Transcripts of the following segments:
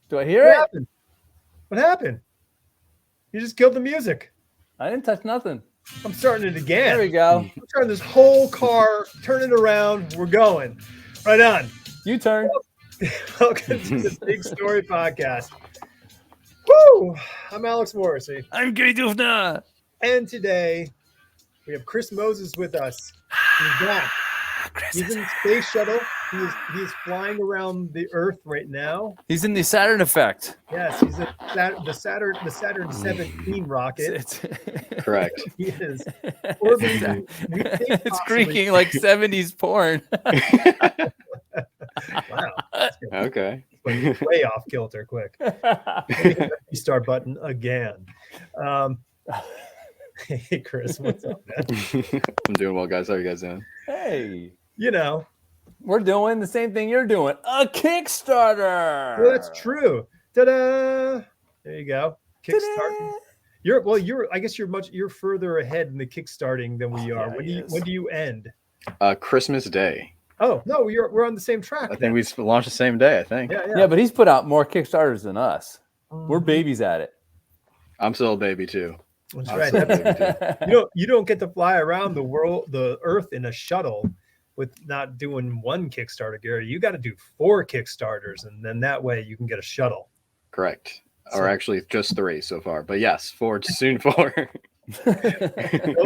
Do I hear What it? happened? What happened? You just killed the music. I didn't touch nothing. I'm starting it again. There we go. I'm turning this whole car, turn it around. We're going. Right on. You turn. Welcome to the Big Story Podcast. Woo! I'm Alex Morrissey. I'm Gary Dufna. And today we have Chris Moses with us. He's back. He's in the space shuttle. He's flying around the Earth right now. He's in the SATURN Effect. Yes, he's in the Saturn 17 rocket. Correct. He is orbiting. It's creaking like 70s porn. Wow. Okay. Way off kilter. Quick. Restart button again. Hey, Chris, what's up, man? I'm doing well, guys. How are you guys doing? Hey. You know, we're doing the same thing you're doing. A Kickstarter. Well, that's true. Ta-da! There you go. Kickstarter. I guess you're further ahead in the kickstarting than we are. Yeah, When do you end? Christmas Day. Oh no, we're on the same track. I think we launched the same day. I think. Yeah, but he's put out more Kickstarters than us. We're babies at it. I'm still a baby too. That's right. You don't get to fly around the Earth in a shuttle with not doing one Kickstarter, Gary. You got to do 4 Kickstarters, and then that way you can get a shuttle. Correct. Or actually just 3 so far, but yes, 4, soon 4. Well,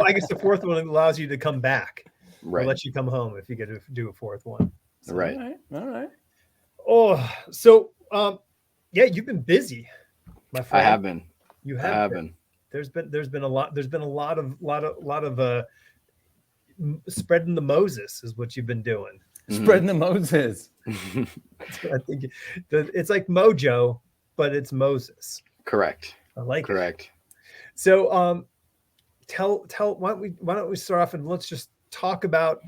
I guess the 4th one allows you to come back. Right. Or let you come home if you get to do a 4th one. So, right. All right. Oh, so you've been busy, my friend. I have been. You have been. There's been a lot of spreading the Moses is what you've been doing. Spreading the Moses. I think it's like Mojo, but it's Moses. Correct. I like Correct. it. So why don't we start off and let's just talk about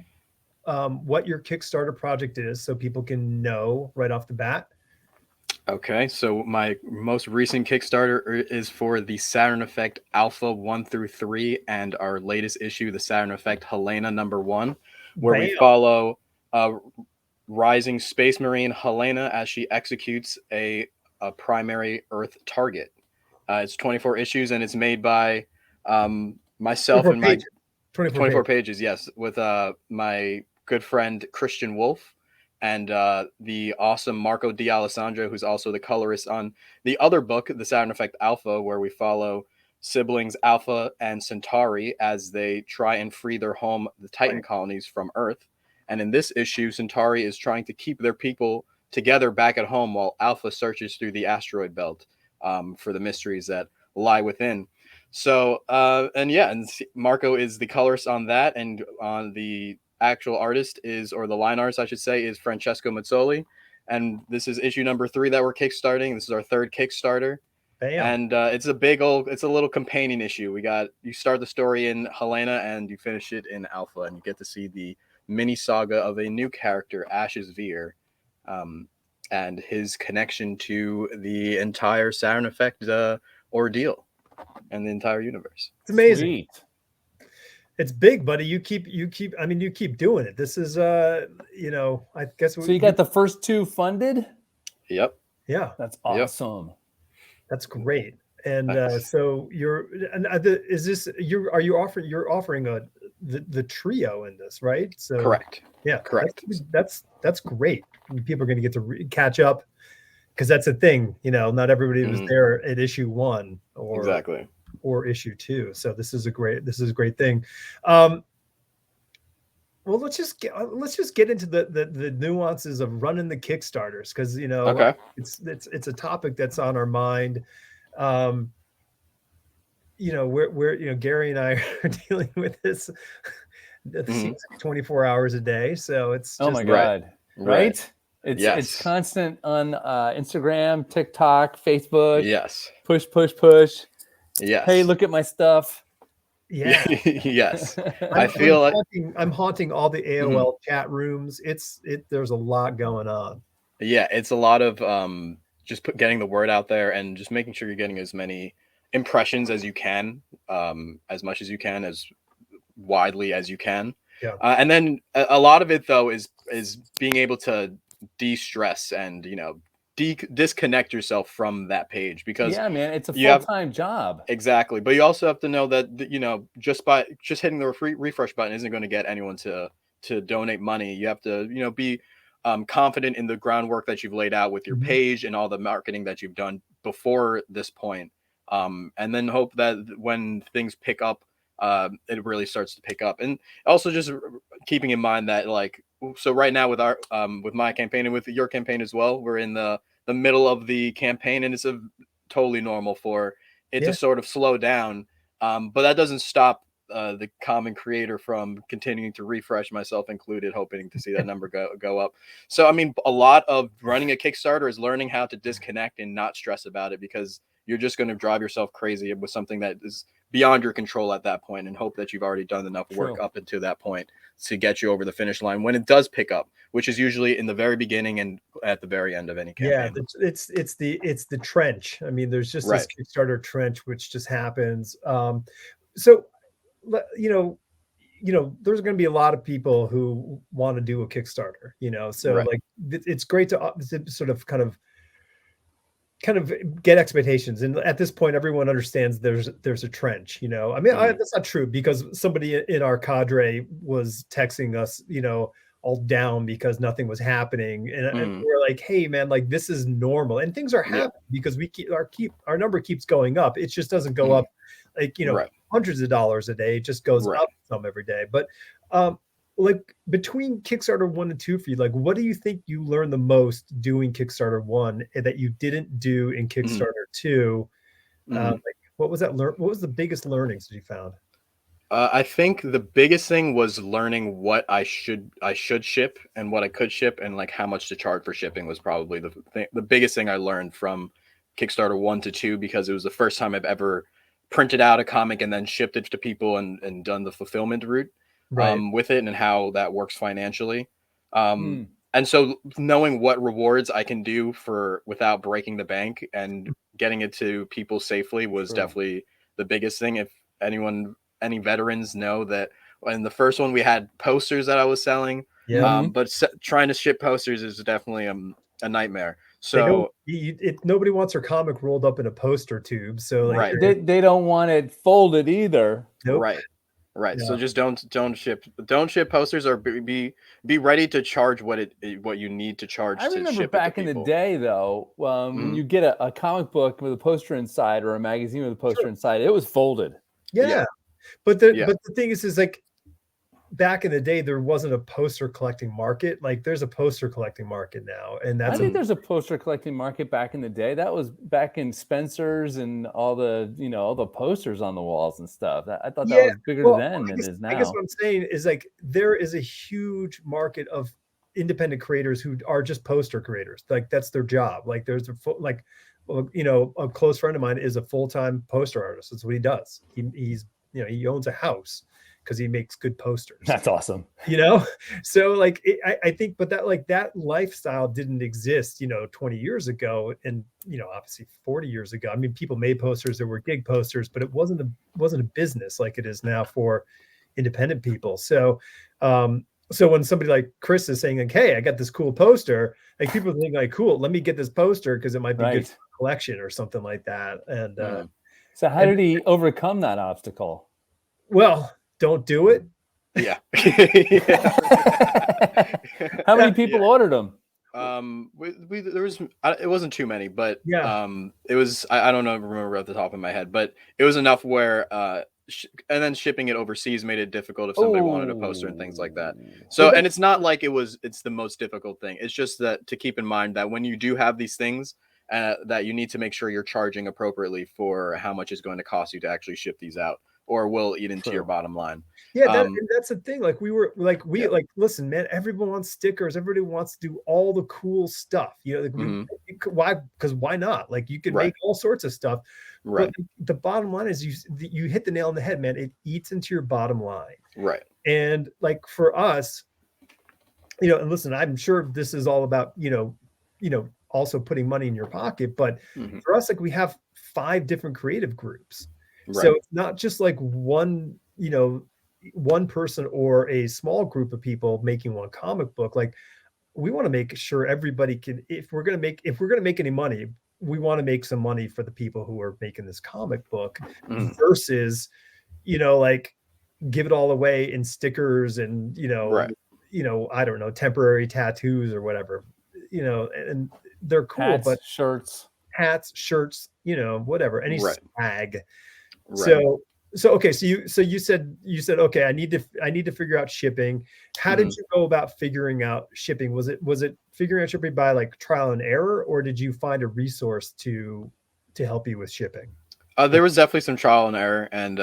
what your Kickstarter project is so people can know right off the bat. Okay, so my most recent Kickstarter is for the SATURN EFFECT Alpha 1 through 3 and our latest issue, the SATURN EFFECT Helena #1, where we follow rising space marine Helena as she executes a primary Earth target. It's 24 issues and it's made by myself and my 24 pages, yes, with my good friend Christian Wolf. And the awesome Marco D'Alessandro, who's also the colorist on the other book, the SATURN EFFECT Alpha, where we follow siblings Alpha and Centauri as they try and free their home, the Titan colonies, from Earth. And in this issue, Centauri is trying to keep their people together back at home while Alpha searches through the asteroid belt for the mysteries that lie within. So, and Marco is the colorist on that, and on the actual artist the line artist, I should say, is Francesco Mazzoli. And this is issue number 3 that we're kickstarting. This is our 3rd Kickstarter. Bam. And it's a little companion issue. You start the story in Helena and you finish it in Alpha, and you get to see the mini saga of a new character, Ash's Veer, and his connection to the entire SATURN EFFECT ordeal and the entire universe. It's amazing. Sweet. It's big, buddy. You keep doing it. This is I guess so you got the first 2 funded? Yep. Yeah. That's awesome. Yep. That's great. And so you're offering the trio in this, right? So correct. Yeah. Correct. That's great. People are going to get to catch up because that's the thing, not everybody was there at issue 1 or issue 2. So this is a great thing. Well, let's just get into the nuances of running the Kickstarters, because it's a topic that's on our mind. We're Gary and I are dealing with this 24 hours a day. So it's oh my god, right? It's constant on Instagram, TikTok, Facebook. Yes. Push. Yes. Hey, look at my stuff. Yeah. Yes. I'm haunting all the AOL chat rooms. There's a lot going on. Yeah, it's a lot of just getting the word out there and just making sure you're getting as many impressions as you can, as much as you can, as widely as you can. Yeah. And then a lot of it though is being able to de-stress and disconnect yourself from that page, because yeah, man, it's a full-time job. Exactly. But you also have to know that, you know, just hitting the refresh button isn't going to get anyone to donate money. You have to, you know, be confident in the groundwork that you've laid out with your page and all the marketing that you've done before this point. And then hope that when things pick up, it really starts to pick up. And also just keeping in mind that, like, so right now with our with my campaign and with your campaign as well, we're in the middle of the campaign, and it's totally normal for it to sort of slow down. But that doesn't stop the common creator from continuing to refresh, myself included, hoping to see that number go up. So, I mean, a lot of running a Kickstarter is learning how to disconnect and not stress about it, because you're just going to drive yourself crazy with something that is beyond your control at that point, and hope that you've already done enough work up until that point to get you over the finish line when it does pick up, which is usually in the very beginning and at the very end of any campaign. Yeah, it's the trench. I mean, there's just this Kickstarter trench which just happens. So, you know, there's going to be a lot of people who want to do a Kickstarter, you know, so like it's great to sort of kind of get expectations. And at this point, everyone understands there's a trench, you know. I mean, that's not true, because somebody in our cadre was texting us, you know, all down because nothing was happening. And we're like, hey man, like, this is normal. And things are happening because our number keeps going up. It just doesn't go up like, you know, hundreds of dollars a day. It just goes up some every day. But like, between Kickstarter 1 and 2 for you, like, what do you think you learned the most doing Kickstarter 1 that you didn't do in Kickstarter 2? Like, what was what was the biggest learnings that you found? I think the biggest thing was learning what I should ship and what I could ship, and like how much to charge for shipping was probably the biggest thing I learned from Kickstarter 1 to 2, because it was the first time I've ever printed out a comic and then shipped it to people and done the fulfillment route with it, and how that works financially. And so knowing what rewards I can do without breaking the bank and getting it to people safely was definitely the biggest thing. If any veterans know that in the first one we had posters that I was selling, but trying to ship posters is definitely a nightmare. So nobody wants their comic rolled up in a poster tube. So like, they don't want it folded either. Nope. Right. Yeah. So just don't ship posters, or be ready to charge what you need to charge. I remember back in the day, though, when you get a comic book with a poster inside, or a magazine with a poster inside, it was folded. Yeah. But the thing is like, back in the day, there wasn't a poster collecting market. Like, there's a poster collecting market now, and I think there's a poster collecting market back in the day. That was back in Spencer's and all the posters on the walls and stuff. I thought that was bigger then than it is now. I guess what I'm saying is, like, there is a huge market of independent creators who are just poster creators. Like, that's their job. Like, there's a close friend of mine is a full-time poster artist. That's what he does. He's he owns a house because he makes good posters. That's awesome. So like, I think, but that lifestyle didn't exist, 20 years ago. And, obviously 40 years ago, I mean, people made posters, there were gig posters, but it wasn't a business like it is now for independent people. So, so when somebody like Chris is saying like, hey, I got this cool poster, like, people think like, cool, let me get this poster because it might be good for a collection or something like that. And so how did he overcome that obstacle? Well, don't do it. Yeah. How many people ordered them? It wasn't too many, but it was, I don't remember at the top of my head, but it was enough where and then shipping it overseas made it difficult if somebody wanted a poster and things like that. So, and it's not like it's the most difficult thing. It's just that to keep in mind that when you do have these things, that you need to make sure you're charging appropriately for how much it's going to cost you to actually ship these out, or will eat into your bottom line. Yeah, that's the thing. Like, listen, man, everyone wants stickers. Everybody wants to do all the cool stuff. Why? Because why not? Like, you can make all sorts of stuff. Right. But the bottom line is you hit the nail on the head, man. It eats into your bottom line. Right. And like, for us, and listen, I'm sure this is all about, also putting money in your pocket. But for us, like, we have 5 different creative groups. Right. So it's not just like one person or a small group of people making one comic book. Like, we want to make sure everybody can, if we're going to make any money, we want to make some money for the people who are making this comic book versus, like give it all away in stickers and, I don't know, temporary tattoos or whatever, and they're cool, hats, but hats, shirts, whatever, any swag. Right. So okay, so you said okay, I need to figure out shipping. How did you go about figuring out shipping? Was it figuring out shipping by like trial and error, or did you find a resource to help you with shipping? There was definitely some trial and error, and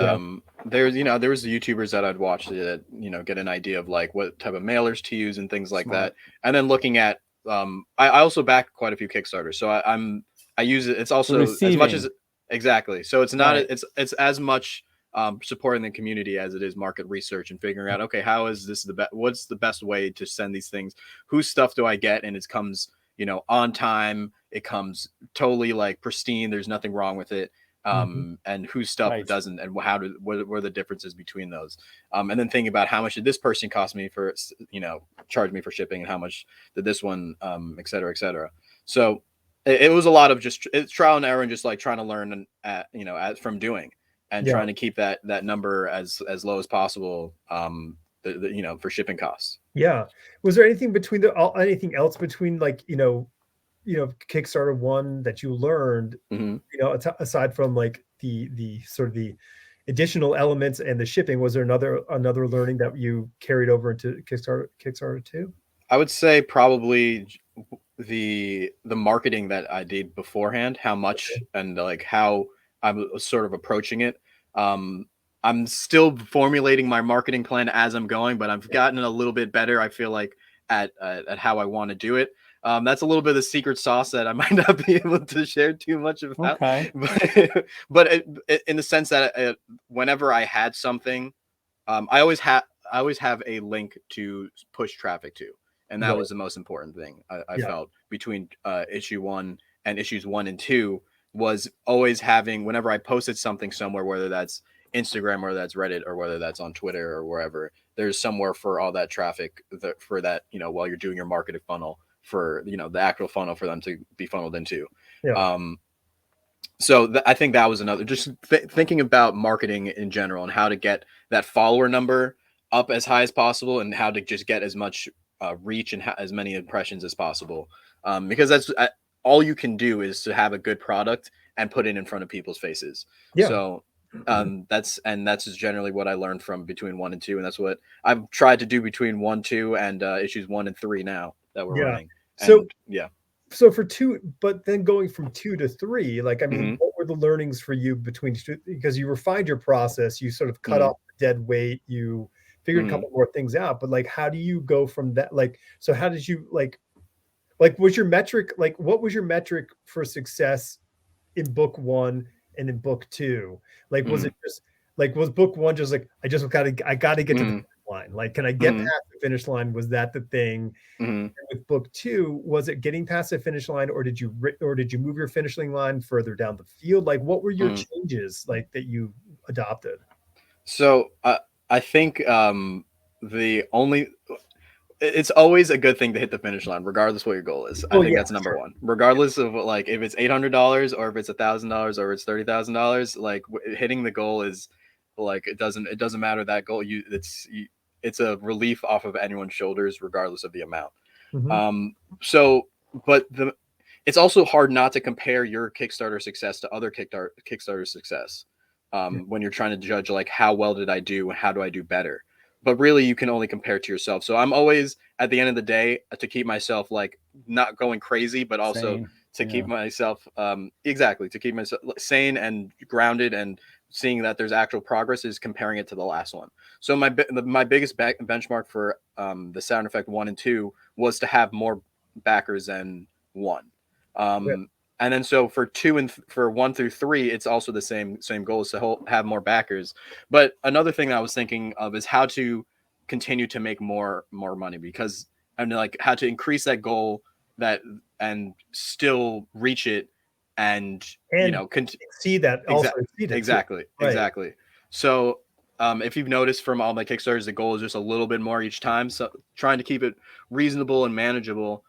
there was YouTubers that I'd watch that get an idea of like what type of mailers to use and things like that, and then looking at I also back quite a few Kickstarters, so I use it. It's also as much as exactly. So it's not it's as much supporting the community as it is market research and figuring out, okay, how is this what's the best way to send these things? Whose stuff do I get? And it comes, on time. It comes totally like pristine. There's nothing wrong with it. And whose stuff doesn't, and what are the differences between those? And then thinking about how much did this person cost me for, charge me for shipping, and how much did this one, et cetera, et cetera. So it was a lot of just trial and error and just like trying to learn, from doing. And trying to keep that number as low as possible, for shipping costs. Yeah. Was there anything anything else between like, Kickstarter 1 that you learned, aside from like the sort of the additional elements and the shipping? Was there another learning that you carried over into Kickstarter 2? I would say probably the marketing that I did beforehand, how much and like how I was sort of approaching it. I'm still formulating my marketing plan as I'm going, but I've gotten a little bit better, I feel like, at how I want to do it. That's a little bit of the secret sauce that I might not be able to share too much about. Okay. But in the sense that whenever I had something, I always have a link to push traffic to. And that was the most important thing I felt between issue 1 and issues 1 and 2, was always having, whenever I posted something somewhere, whether that's Instagram or that's Reddit or whether that's on Twitter or wherever, there's somewhere for all that traffic for that, while you're doing your marketing funnel, for, the actual funnel for them to be funneled into. So I think that was another, just thinking about marketing in general and how to get that follower number up as high as possible, and how to just get as much reach and as many impressions as possible. Because that's all you can do, is to have a good product and put it in front of people's faces. So that's just generally what I learned from between 1 and 2, and that's what I've tried to do between 1, 2, and issues 1 and 3 now that we're running. And, so for 2, but then going from 2 to 3, like, I mean, what were the learnings for you between 2? Because you refined your process, you sort of cut off the dead weight, you figured a couple more things out, but like, how do you go from that? Like, so how did you like was your metric, like, what was your metric for success in book 1 and in book 2? Like, was it just like, was book 1 just like, I gotta get to the finish line? Like, can I get past the finish line? Was that the thing? And with book 2, was it getting past the finish line, or did you move your finishing line further down the field? Like, what were your changes like that you adopted? So I think it's always a good thing to hit the finish line, regardless what your goal is. I think that's number one. Regardless of like if it's $800 or if it's $1,000 or it's $30,000, like hitting the goal is like it doesn't matter that goal. It's a relief off of anyone's shoulders, regardless of the amount. But it's also hard not to compare your Kickstarter success to other Kickstarter success when you're trying to judge like how well did I do and how do I do better. But really, you can only compare to yourself. So I'm always, at the end of the day, to keep myself like not going crazy, but also to keep myself to keep myself sane and grounded, and seeing that there's actual progress is comparing it to the last one. So my biggest benchmark for the SATURN EFFECT 1 and 2 was to have more backers than 1. And then so for 2 and for 1 through 3, it's also the same goal, is to have more backers. But another thing that I was thinking of is how to continue to make more money, because I'm like how to increase that goal and still reach it and see that also exactly. So if you've noticed from all my Kickstarters, the goal is just a little bit more each time. So trying to keep it reasonable and manageable,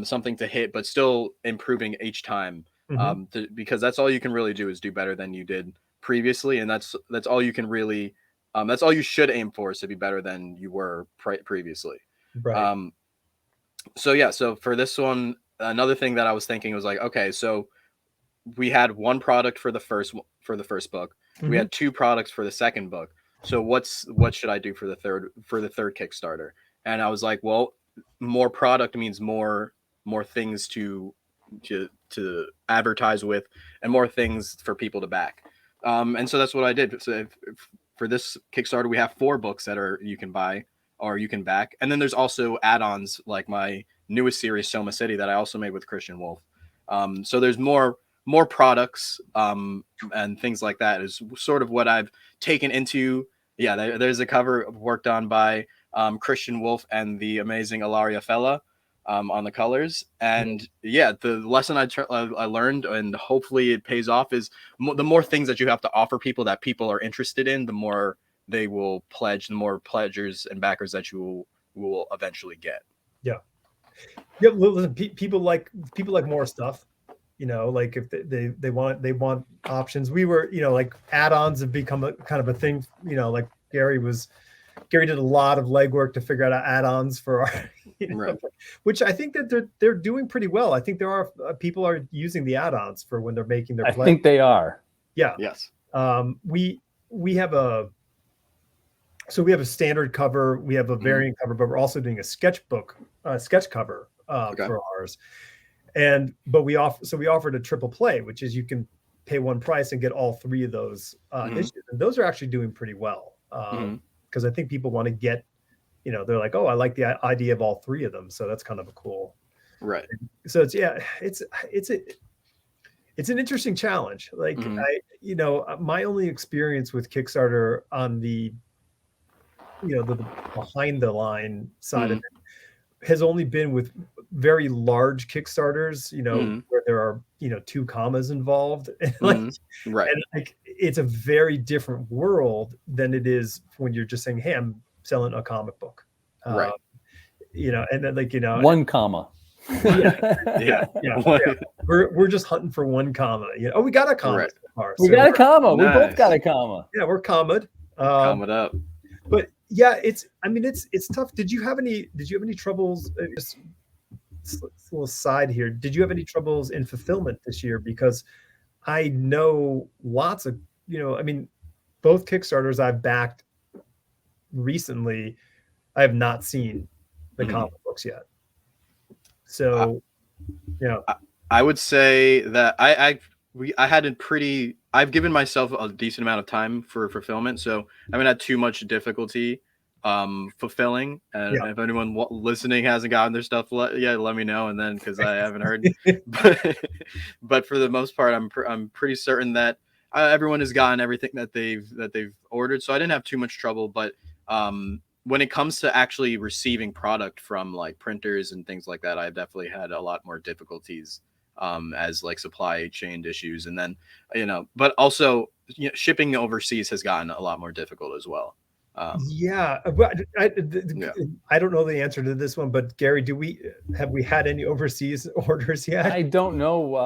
something to hit, but still improving each time. Because that's all you can really do is do better than you did previously. And that's all you can really, that's all you should aim for, is to be better than you were previously. Right. So yeah, so for this one, another thing that I was thinking was like, okay, so we had one product for the first book. We had 2 products for the second book. So what should I do for the third Kickstarter? And I was like, well, more product means more things to advertise with, and more things for people to back. And so that's what I did. So for this Kickstarter, we have 4 books that you can buy or you can back. And then there's also add-ons like my newest series, Soma City, that I also made with Christian Wolf. So there's more products and things like that is sort of what I've taken into. Yeah, there's a cover worked on by Christian Wolf and the amazing Ilaria Fella on the colors. And yeah, the lesson I learned, and hopefully it pays off, is the more things that you have to offer people that people are interested in, the more they will pledge, the more pledgers and backers that you will eventually get. Yeah. Listen, people like more stuff. Like if they want options. We were, like add-ons have become a kind of a thing. Like Gary did a lot of legwork to figure out add-ons for our, right. Which I think that they're doing pretty well. I think there are people are using the add-ons for when they're making their play. I think they are. Yeah. Yes. We have a standard cover, we have a variant cover, but we're also doing a sketch cover for ours. But we offered a triple play, which is you can pay one price and get all 3 of those issues. And those are actually doing pretty well. Because I think people want to get, they're like, oh, I like the idea of all 3 of them. So that's kind of a cool. Right. So it's an interesting challenge. Like my only experience with Kickstarter on the the behind the line side of it has only been with very large Kickstarters, where there are 2 commas involved. And right. And like it's a very different world than it is when you're just saying, hey, I'm selling a comic book. Right. And then 1 comma. Yeah. We're just hunting for 1 comma. Oh, we got a comma. Right. So far. We got a comma. Nice. We both got a comma. Yeah, we're commaed. Commaed up. But yeah, it's tough. Did you have any troubles? Just a little side here. Did you have any troubles in fulfillment this year? Because I know lots of, both Kickstarters I've backed recently, I have not seen the comic books yet. So, I would say that I've given myself a decent amount of time for fulfillment, so I haven't had too much difficulty fulfilling. And if anyone listening hasn't gotten their stuff, let me know, and then because I haven't heard. but for the most part, I'm pretty certain that everyone has gotten everything that they've ordered, so I didn't have too much trouble. But when it comes to actually receiving product from like printers and things like that, I've definitely had a lot more difficulties as like supply chain issues, and then but also shipping overseas has gotten a lot more difficult as well. I don't know the answer to this one, but Gary, have we had any overseas orders yet? I don't know.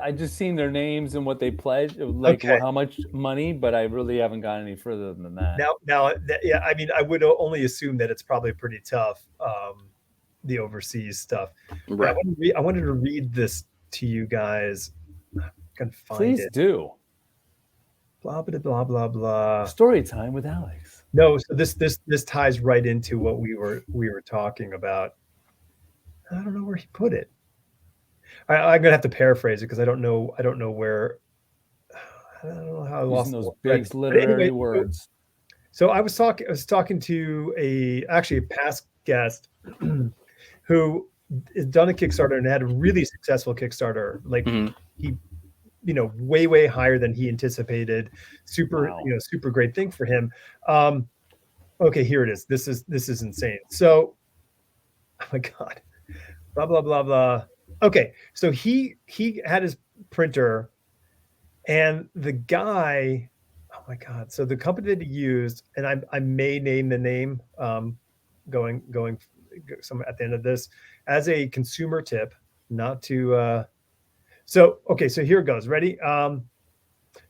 I just seen their names and what they pledged, like how much money, but I really haven't gone any further than that. Now, I mean, I would only assume that it's probably pretty tough, the overseas stuff. Right. I wanted to read this to you guys. I can find Please it. do. Blah blah blah blah blah. Story time with Alex. No, so this ties right into what we were talking about. I don't know where he put it. I'm gonna have to paraphrase it because I don't know where. I don't know how I lost those big literary words. So I was talking to a past guest who has done a Kickstarter and had a really successful Kickstarter. Like he way higher than he anticipated. Super great thing for him. Okay, here it is. This is insane. So, oh my God, blah blah blah blah. Okay, so he had his printer, and the guy oh my God. So the company that he used, and I may name the name going some at the end of this as a consumer tip, not to so okay, so here it goes. Ready?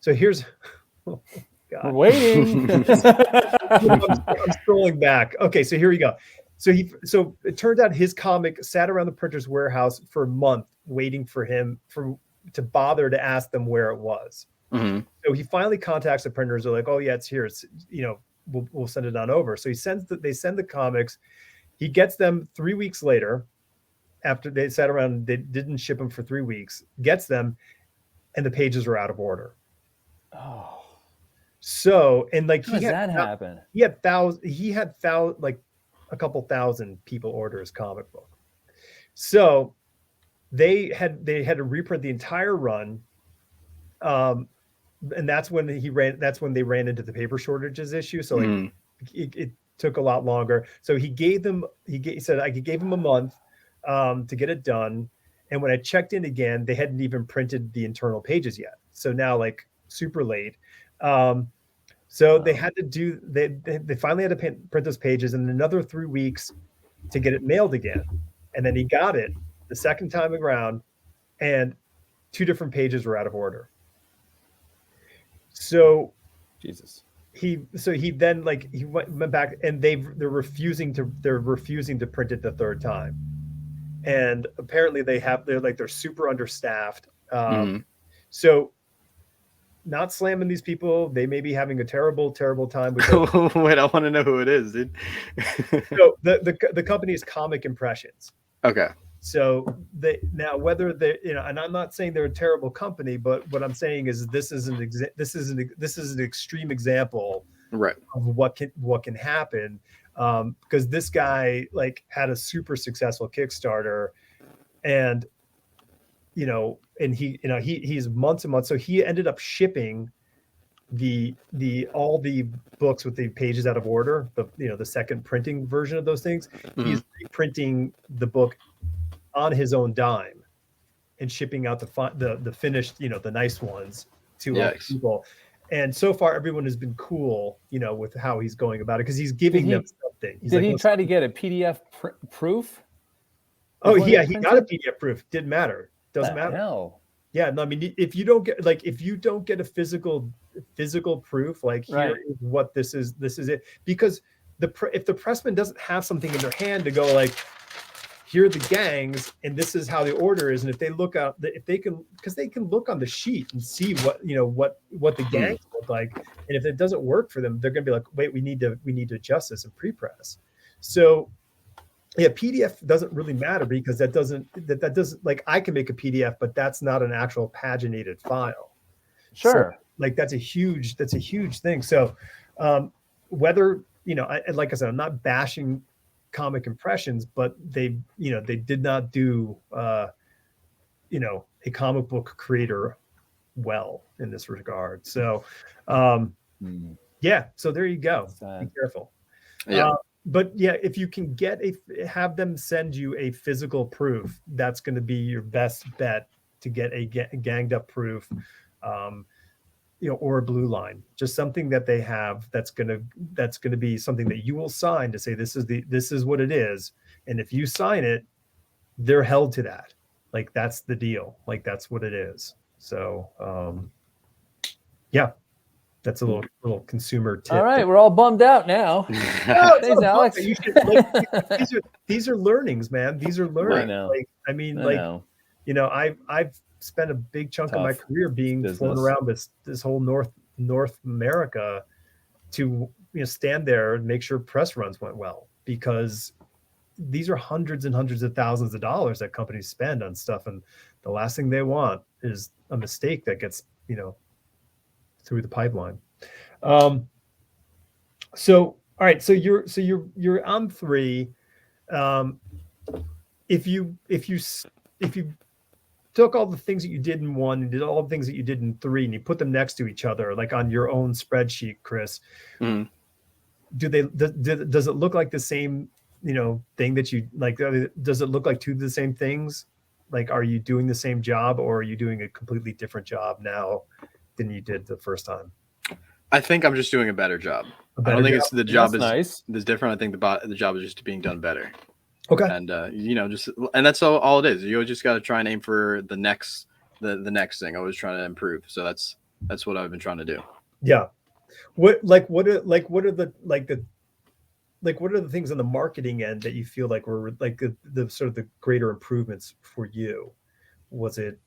So here's oh We're God. waiting. I'm scrolling back. Okay, so here we go. So it turned out his comic sat around the printer's warehouse for a month waiting for him to bother to ask them where it was. Mm-hmm. So he finally contacts the printers. They're like, "Oh yeah, it's here. It's we'll send it on over." So they send the comics. He gets them 3 weeks later, after they sat around. They didn't ship them for 3 weeks. Gets them, and the pages are out of order. Oh. So and like How does that happen? He had like a couple thousand people order his comic book. So they had to reprint the entire run. And that's when they ran into the paper shortages issue. So like it took a lot longer. So he said I gave him a month to get it done. And when I checked in again, they hadn't even printed the internal pages yet. So now like super late. So they had to they finally had to print those pages and another 3 weeks to get it mailed again. And then he got it the second time around and 2 different pages were out of order. So Jesus. He then like he went back and they're refusing to print it the third time. And apparently they're super understaffed. So not slamming these people. They may be having a terrible time with it. Wait, I want to know who it is, dude. So the company is Comic Impressions. Okay. So whether they and I'm not saying they're a terrible company, but what I'm saying is this is an extreme example right of what can happen because this guy like had a super successful Kickstarter and he's months and months. So he ended up shipping all the books with the pages out of order, the second printing version of those things. Mm-hmm. He's printing the book on his own dime and shipping out the finished, the nice ones to other people. And so far, everyone has been cool, with how he's going about it because he's giving them something. Did he try to get a PDF proof? Oh yeah, he got a PDF proof. Didn't matter. Doesn't matter. Hell? Yeah, no, I mean, if you don't get a physical proof, like here is what this is it. Because if the pressman doesn't have something in their hand to go like, here are the gangs, and this is how the order is. And if they look out, because they can look on the sheet and see what the gangs look like. And if it doesn't work for them, they're going to be like, wait, we need to adjust this and pre-press. So yeah, PDF doesn't really matter because that doesn't like I can make a PDF, but that's not an actual paginated file. Sure. So, like that's a huge thing. So whether, like I said, I'm not bashing Comic Impressions, but they did not do a comic book creator well in this regard. So yeah, so there you go. Be careful. Yeah. But yeah, if you can have them send you a physical proof, that's going to be your best bet to get a ganged up proof, or a blue line, just something that they have that's going to be something that you will sign to say this is what it is, and if you sign it, they're held to that. Like that's the deal. Like that's what it is. So yeah. That's a little consumer tip. All right, we're all bummed out now. No, thanks, Alex. You should, these are learnings, man. These are learnings. I've spent a big chunk of my career being flown around this whole North America to stand there and make sure press runs went well, because these are hundreds and hundreds of thousands of dollars that companies spend on stuff, and the last thing they want is a mistake that gets through the pipeline. So all right, so you're on 3. If you took all the things that you did in 1 and did all the things that you did in 3 and you put them next to each other, like on your own spreadsheet, Chris, does it look like the same thing that you like? Does it look like 2 of the same things? Like, are you doing the same job, or are you doing a completely different job now than you did the first time? I think I'm just doing a better job. I don't think it's the job is different. I think the job is just being done better. Okay. And and that's all it is. You just got to try and aim for the next thing. Always trying to improve. So that's what I've been trying to do. Yeah. What are the things on the marketing end that you feel like were like the sort of the greater improvements for you? Was it,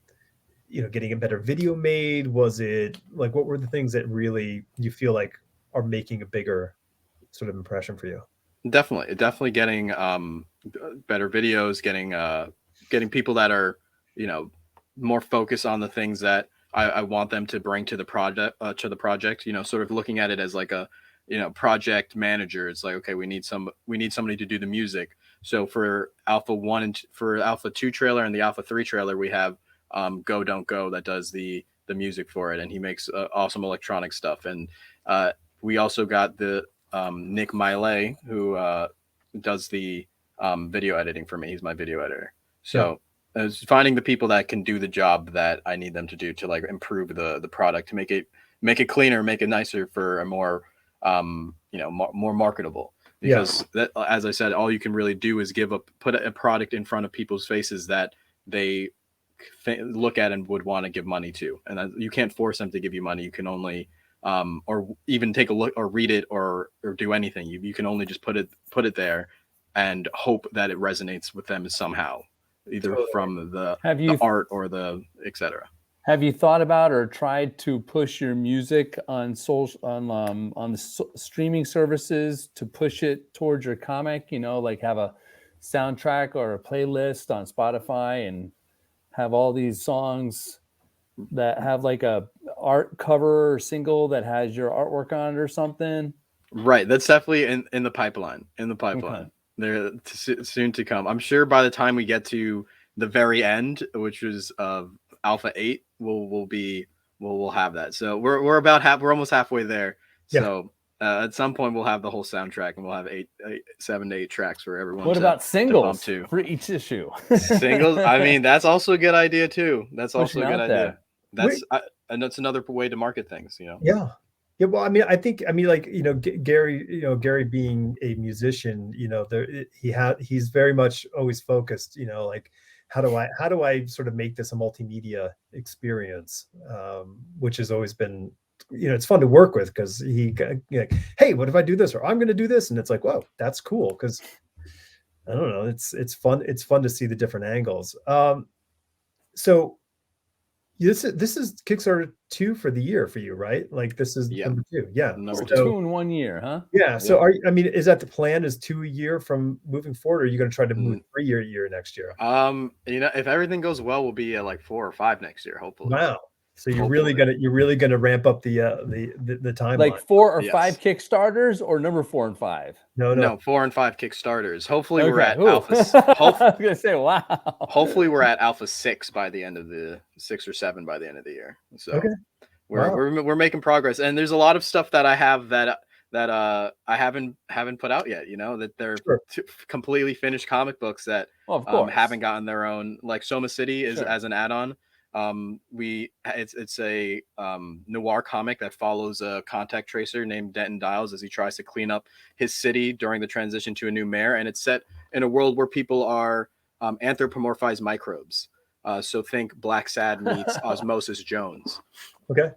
getting a better video made? Was it like, what were the things that really you feel like are making a bigger sort of impression for you? Definitely getting better videos, getting people that are, more focused on the things that I want them to bring to the project, sort of looking at it as like a, project manager. It's like, okay, we need somebody to do the music. So for Alpha 1 and for Alpha 2 trailer and the Alpha 3 trailer, we have Go Don't Go that does the music for it, and he makes awesome electronic stuff. And we also got the Nick Miley, who does the video editing for me. He's my video editor. So it's finding the people that can do the job that I need them to do to like improve the product, to make it cleaner, make it nicer for a more more marketable. Because that, as I said, all you can really do is put a product in front of people's faces that they look at and would want to give money to, and you can't force them to give you money. You can only or even take a look or read it or do anything. You can only just put it there and hope that it resonates with them somehow, either from the art or the etc. Have you thought about or tried to push your music on the streaming services to push it towards your comic? Like have a soundtrack or a playlist on Spotify and have all these songs that have like a art cover or single that has your artwork on it or something? Right. That's definitely in the pipeline. Okay. They're soon to come. I'm sure by the time we get to the very end, which was Alpha 8, we'll have that. So we're almost halfway there. Yeah. So at some point we'll have the whole soundtrack, and we'll have 7 to 8 tracks for everyone. What about singles for each issue? Singles. I mean, that's also a good idea too. That's also a good idea. And that's another way to market things, Yeah. Yeah, well, I mean, Gary being a musician, he's very much always focused, like how do I sort of make this a multimedia experience, which has always been, it's fun to work with, because hey, what if I do this, or I'm going to do this, and it's like, whoa, that's cool, because I don't know, it's fun to see the different angles. So this is Kickstarter 2 for the year for you, right? Like this is number 2. Yeah. Number 2 in 1 year, huh? Yeah. So is that the plan, is 2 a year from moving forward, or are you going to try to move 3 a year next year? If everything goes well, we'll be at like 4 or 5 next year, hopefully. Wow. So you're really gonna ramp up the timeline. Like 4 or 5 Kickstarters, or number 4 and 5? No, 4 and 5 Kickstarters. Hopefully we're at Alpha. I was gonna say, wow. Hopefully we're at Alpha 6 by the end of the 6 or 7 by the end of the year. So we're making progress, and there's a lot of stuff that I have that I haven't put out yet. That they're completely finished comic books that haven't gotten their own. Like Soma City is as an add-on. It's a noir comic that follows a contact tracer named Denton Dials as he tries to clean up his city during the transition to a new mayor, and it's set in a world where people are anthropomorphized microbes. So think Black Sad meets Osmosis Jones. Okay.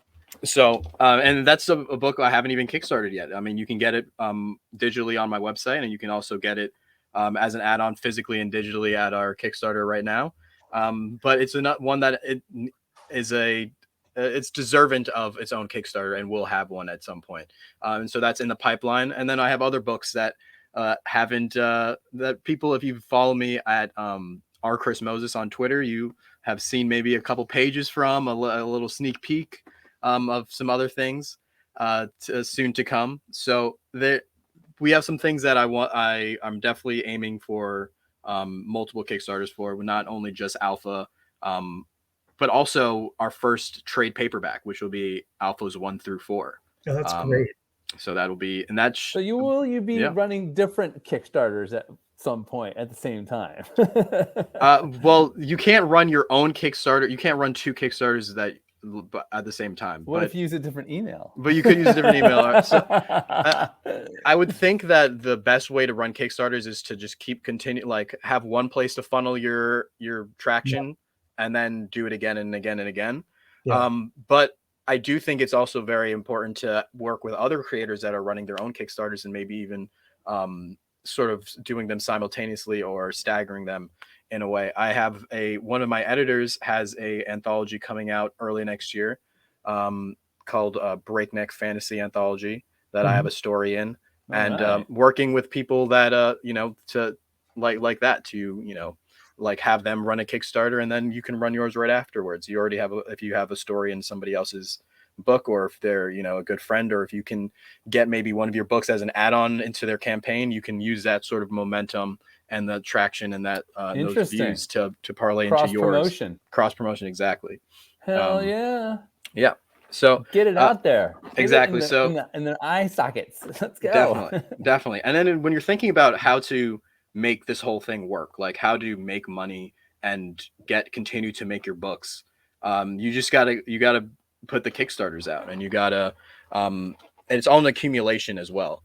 So and that's a book I haven't even kickstarted yet. I mean, you can get it digitally on my website, and you can also get it as an add-on physically and digitally at our Kickstarter right now. But it's one that it's deserving of its own Kickstarter, and we'll have one at some point. And so that's in the pipeline. And then I have other books that haven't that people, if you follow me at R. Chris Moses on Twitter, you have seen maybe a couple pages from a little sneak peek of some other things soon to come. So we have some things that I'm definitely aiming for multiple Kickstarters for, not only just Alpha, but also our first trade paperback, which will be Alphas 1 through 4. Oh, that's great. So that'll be, and that's so you be running different Kickstarters at some point at the same time. Well, you can't run your own Kickstarter. You can't run 2 Kickstarters at the same time. What if you use a different email? But you could use a different email. So I would think that the best way to run Kickstarters is to just have one place to funnel your traction, and then do it again and again and again. Yeah. But I do think it's also very important to work with other creators that are running their own Kickstarters, and maybe even sort of doing them simultaneously or staggering them in a way. I have one of my editors has a anthology coming out early next year, called Breakneck Fantasy Anthology, that I have a story in, and working with people that to like that, to have them run a Kickstarter, and then you can run yours right afterwards. You already have if you have a story in somebody else's book, or if they're a good friend, or if you can get maybe one of your books as an add-on into their campaign, you can use that sort of momentum and the traction and that those views to parlay into yours. Cross promotion, exactly. Hell yeah. So get it out there. Exactly. In the eye sockets. Let's go. Definitely. And then when you're thinking about how to make this whole thing work, like how to make money and continue to make your books, you just gotta put the Kickstarters out, and you gotta and it's all an accumulation as well,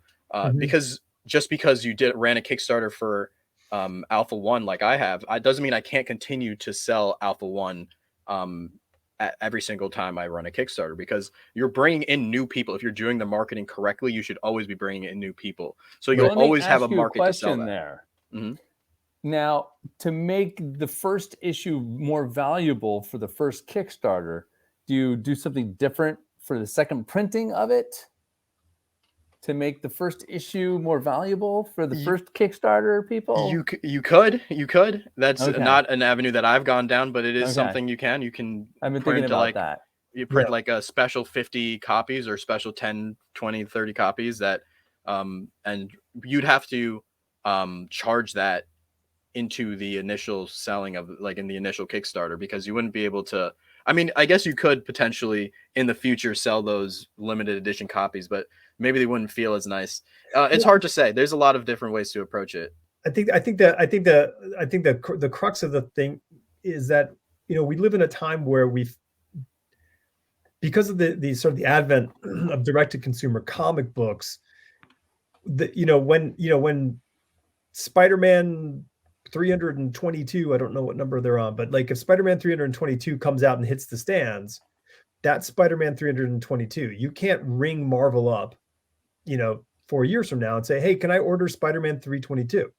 because just because you ran a Kickstarter for Alpha 1 like I have, it doesn't mean I can't continue to sell Alpha 1 every single time I run a Kickstarter, because you're bringing in new people. If you're doing the marketing correctly, you should always be bringing in new people, so you'll always have a market to sell that. There. Now, to make the first issue more valuable for the first Kickstarter, do you do something different for the second printing of it to make the first issue more valuable for the first Kickstarter people? You could. That's not an avenue that I've gone down, but it is something you can. I've been thinking about that. You print like a special 50 copies or special 10, 20, 30 copies that, and you'd have to charge that into the initial selling of, like, in the initial Kickstarter, because you wouldn't be able to. I mean, I guess you could potentially in the future sell those limited edition copies, but maybe they wouldn't feel as nice. It's hard to say. There's a lot of different ways to approach it. I think the crux of the thing is that we live in a time where because of the sort of the advent of direct-to-consumer comic books, when Spider-Man 322, I don't know what number they're on, but like if Spider-Man 322 comes out and hits the stands, that's Spider-Man 322. You can't ring Marvel up, 4 years from now and say, hey, can I order Spider-Man 322?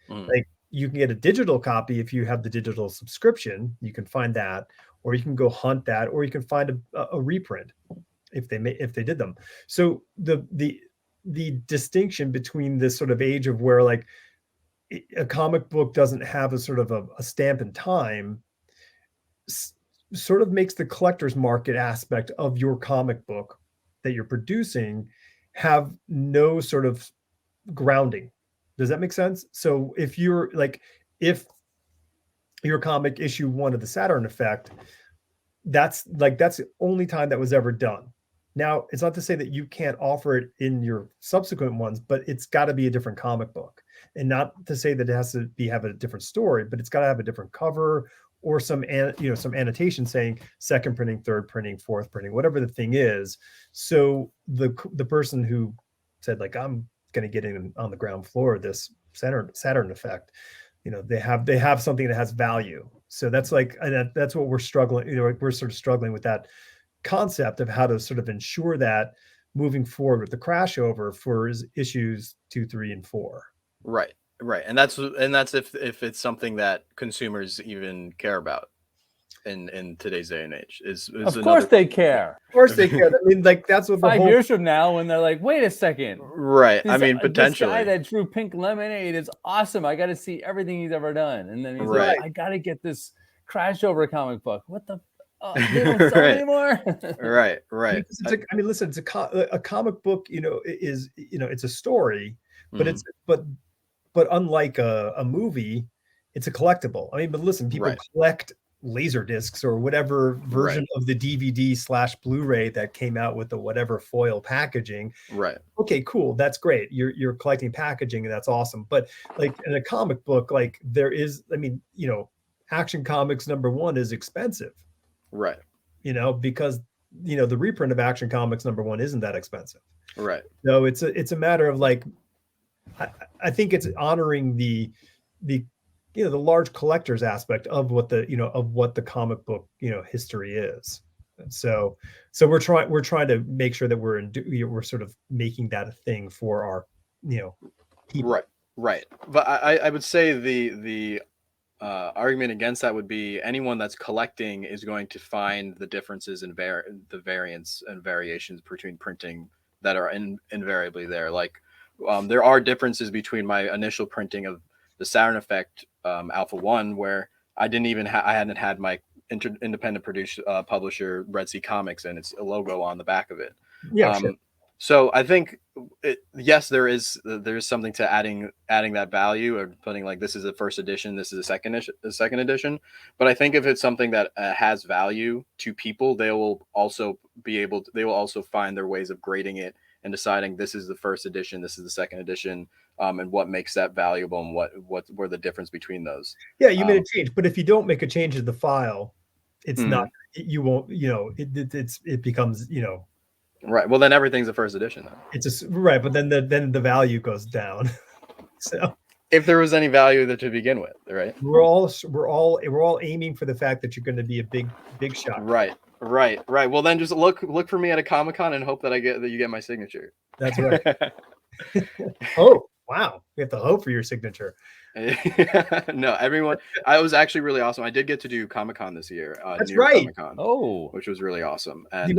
Like, you can get a digital copy if you have the digital subscription. You can find that, or you can go hunt that, or you can find a reprint if they did them. So the distinction between this sort of age of where, like, a comic book doesn't have a sort of a stamp in time, sort of makes the collector's market aspect of your comic book that you're producing have no sort of grounding. Does that make sense? So if your comic issue 1 of the Saturn Effect, that's the only time that was ever done. Now, it's not to say that you can't offer it in your subsequent ones, but it's got to be a different comic book. And not to say that it has to have a different story, but it's got to have a different cover, or some annotation saying second printing, third printing, fourth printing, whatever the thing is. So the person who said, like, I'm going to get in on the ground floor of this Saturn Effect, they have something that has value. So that's that's what we're struggling. We're sort of struggling with that concept of how to sort of ensure that moving forward with the crash over for issues 2, 3, and 4. Right. And that's if it's something that consumers even care about in today's day and age. Of course they care. Of course they care. I mean, like, that's what 5 years from now, when they're like, wait a second. Right. I mean, potentially. This guy that drew Pink Lemonade is awesome. I got to see everything he's ever done. And then he's right. like, I got to get this crash over comic book. What the? They don't sell anymore. Right. Listen, it's a comic book. It's a story, but but unlike a movie, it's a collectible. I mean, but listen, people collect laser discs or whatever version of the DVD/Blu-ray that came out with the whatever foil packaging. Right. Okay, cool. That's great. You're collecting packaging, and that's awesome. But like in a comic book, like there is, Action Comics #1 is expensive. Right. because the reprint of Action Comics #1 isn't that expensive. Right. So it's a matter of like, I think it's honoring the large collectors aspect of what the comic book history is. So we're trying to make sure that we're sort of making that a thing for our people. Right. But I would say the argument against that would be anyone that's collecting is going to find the differences in the variance and variations between printing that are invariably there. Like there are differences between my initial printing of the Saturn Effect Alpha 1, where I hadn't had my independent publisher Red Sea Comics and its logo on the back of it. Yeah, sure. So I think yes, there's something to adding that value or putting like this is the first edition, this is the second edition. But I think if it's something that has value to people, they will also find their ways of grading it and deciding this is the first edition, this is the second edition, and what makes that valuable and what were the difference between those. Yeah, you made a change, but if you don't make a change to the file, it's not. You won't. It becomes. Right. Well, then everything's a first edition. Then. It's right, but then the value goes down. So if there was any value there to begin with, right? We're all aiming for the fact that you're going to be a big shot. Right. Well, then just look for me at a Comic-Con and hope that you get my signature. That's right. Oh, wow. We have to hope for your signature. No, everyone. I was actually really awesome. I did get to do Comic-Con this year. That's right. Comic-Con, which was really awesome. And you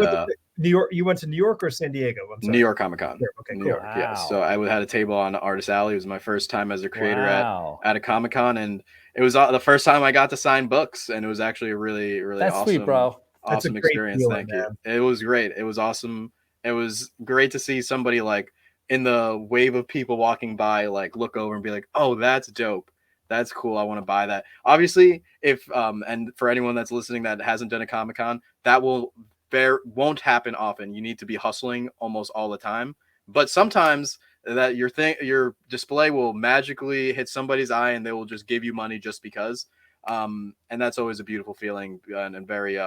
went to New York or San Diego? I'm sorry. New York Comic-Con. Okay, New cool. York. Wow. Yes. So I had a table on Artist Alley. It was my first time as a creator at a Comic-Con, and it was the first time I got to sign books, and it was actually a really That's awesome, sweet, bro. Awesome experience. Feeling, Thank you. It was great. It was awesome. It was great to see somebody like in the wave of people walking by, like look over and be like, "Oh, that's dope. That's cool. I want to buy that." Obviously, if and for anyone that's listening that hasn't done a Comic-Con, that won't happen often. You need to be hustling almost all the time. But sometimes that your display will magically hit somebody's eye and they will just give you money just because. And that's always a beautiful feeling and very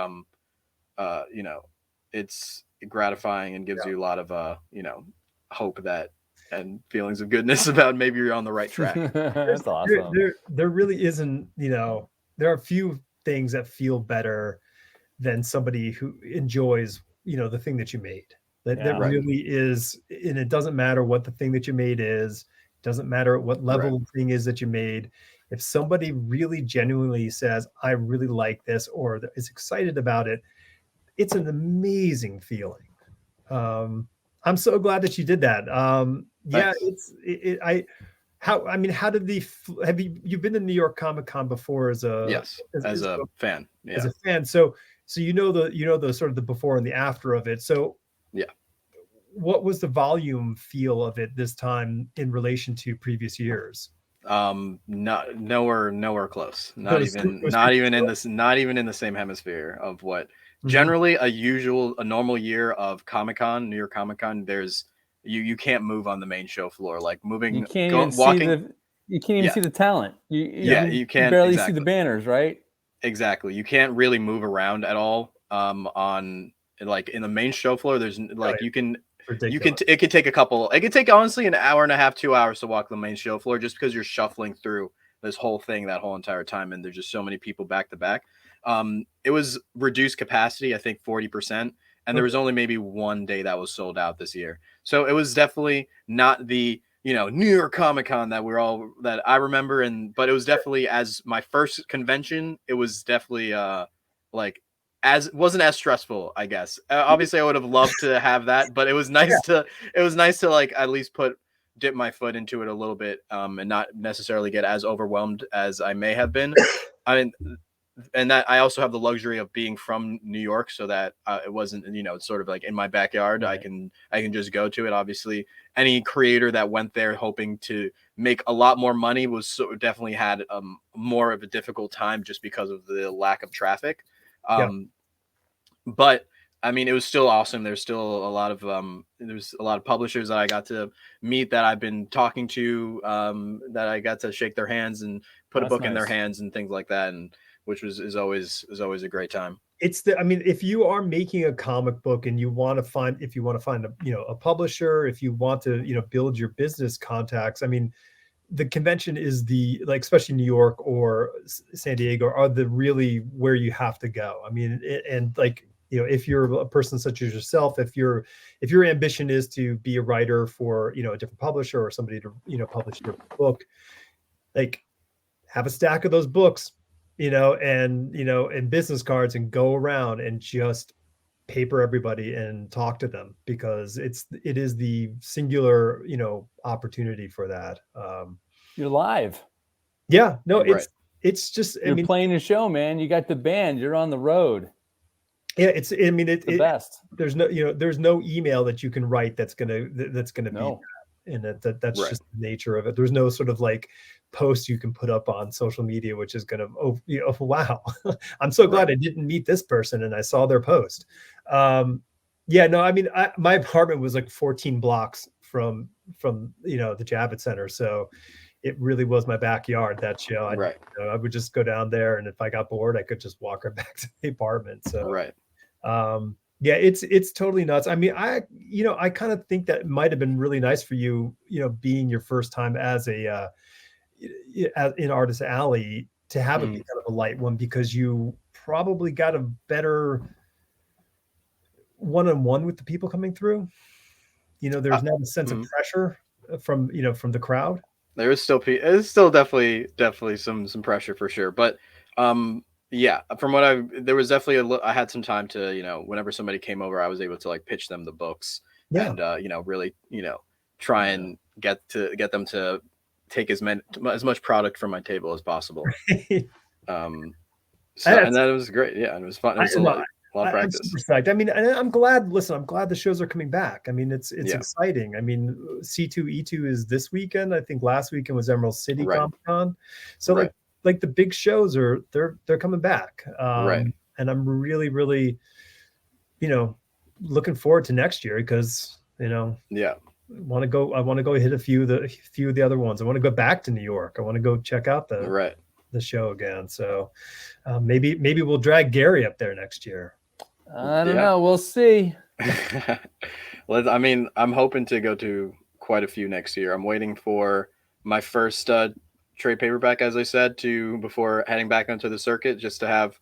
it's gratifying and gives you a lot of hope and feelings of goodness about maybe you're on the right track. That's awesome. There really isn't, there are few things that feel better than somebody who enjoys, the thing that you made. That really is, and it doesn't matter what the thing that you made is, it doesn't matter what level the thing is that you made. If somebody really genuinely says, I really like this, or is excited about it, it's an amazing feeling. I'm so glad that you did that. How did you've been to New York Comic Con before as a fan. Yeah. As a fan. So the sort of the before and the after of it. So yeah. What was the volume feel of it this time in relation to previous years? Nowhere close. Not even in the same hemisphere of what generally a normal year of Comic-Con, New York Comic-Con, there's you can't move on the main show floor. Like moving, you can't even see the talent. You can't barely see the banners, right? Exactly. You can't really move around at all. On like in the main show floor, there's like it could take honestly an hour and a half, 2 hours to walk the main show floor just because you're shuffling through this whole thing that whole entire time, and there's just so many people back to back. It was reduced capacity, I think 40%, and there was only maybe one day that was sold out this year. So it was definitely not the New York Comic-Con that I remember, but it was definitely, as my first convention, it was definitely wasn't as stressful, I guess. Obviously I would have loved to have that, but it was nice to like at least dip my foot into it a little bit, and not necessarily get as overwhelmed as I may have been. And that I also have the luxury of being from New York, so that it wasn't, it's sort of like in my backyard. Right. I can just go to it. Obviously, any creator that went there hoping to make a lot more money definitely had more of a difficult time just because of the lack of traffic. But I mean, it was still awesome. There's still a lot of publishers that I got to meet that I've been talking to, that I got to shake their hands and put a book in their hands and things like that, and which is always a great time. I mean, if you are making a comic book and you want to find, a publisher, if you want to, build your business contacts, I mean, the convention is especially New York or San Diego are the really where you have to go. I mean, and if you're a person such as yourself, if your ambition is to be a writer for, a different publisher or somebody to, publish your book, have a stack of those books, and business cards and go around and just paper everybody and talk to them, because it is the singular, opportunity for that. You're live. Yeah, no, it's just, you're playing a show, man. You got the band, you're on the road. Yeah, it's the best. There's no email that you can write that's gonna be that. And that's just the nature of it. There's no sort of post you can put up on social media which is gonna, wow, I'm so glad I didn't meet this person and I saw their post. My apartment was 14 blocks from the Javits Center, so it really was my backyard, that show. I would just go down there, and if I got bored I could just walk right back to the apartment. So it's totally nuts. I mean, I kind of think that might have been really nice for you, being your first time as in Artist Alley, to have it be kind of a light one, because you probably got a better one-on-one with the people coming through. There's not a sense of pressure from the crowd. There is still definitely some pressure for sure, but yeah, from what there was definitely I had some time to, whenever somebody came over, I was able to pitch them the books and really try and get them to take as much product from my table as possible. And that was great. Yeah, and it was fun. It was a lot of practice. I'm super psyched. I mean, I'm glad. Listen, I'm glad the shows are coming back. I mean, it's exciting. I mean, C2E2 is this weekend. I think last weekend was Emerald City Comic Con. So like the big shows they're coming back. And I'm really, really, looking forward to next year, because I want to go hit a few of the other ones. I want to go back to New York. I want to go check out the show again. So maybe we'll drag Gary up there next year. I don't know. We'll see. I mean, I'm hoping to go to quite a few next year. I'm waiting for my first trade paperback, as I said, before heading back onto the circuit, just to have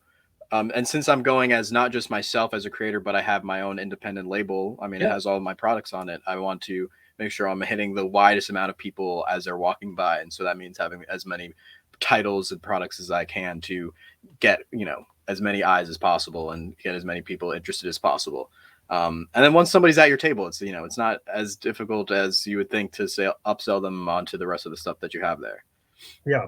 and since I'm going as not just myself as a creator, but I have my own independent label, I mean, it has all of my products on it, I want to make sure I'm hitting the widest amount of people as they're walking by. And so that means having as many titles and products as I can to get, as many eyes as possible and get as many people interested as possible. And then once somebody's at your table, it's, it's not as difficult as you would think to upsell them onto the rest of the stuff that you have there. Yeah.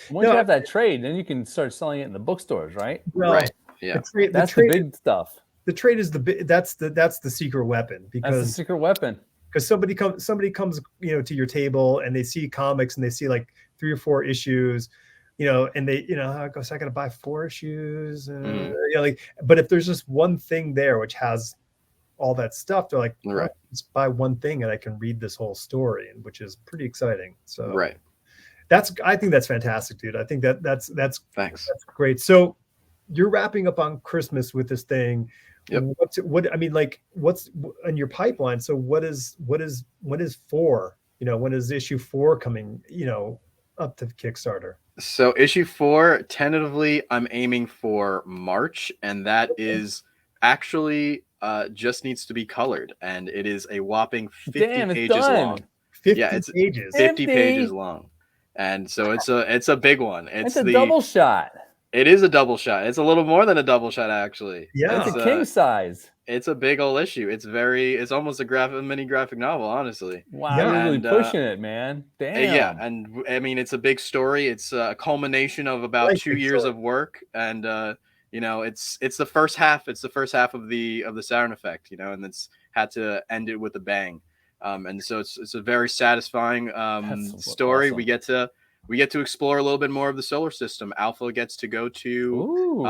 Once you have that trade, then you can start selling it in the bookstores, right? Well, yeah. That's the big stuff. The trade is that's the secret weapon, because that's the secret weapon. Because somebody comes, to your table and they see comics and they see 3 or 4 issues, and they, I got to buy 4 issues. But if there's just one thing there which has all that stuff, they're like, just buy one thing and I can read this whole story, which is pretty exciting. So I think that's fantastic, dude. I think that's thanks. That's great. So you're wrapping up on Christmas with this thing. Yep. What's in your pipeline? So when is 4? When is issue 4 coming, up to Kickstarter? So issue 4, tentatively, I'm aiming for March, and that is actually just needs to be colored, and it is a whopping 50 pages long. 50 pages. 50 pages long. And so it's a big one. It's a double shot. It is a double shot. It's a little more than a double shot, actually. Yeah, it's a king size. It's a big old issue. It's almost a mini graphic novel, honestly. Wow, you're really pushing it, man. Damn. Yeah, and I mean, it's a big story. It's a culmination of about 2 years of work, and it's the first half. It's the first half of the Saturn Effect, and it's had to end it with a bang. And so it's a very satisfying story. Awesome. We get to explore a little bit more of the solar system. Alpha gets to go to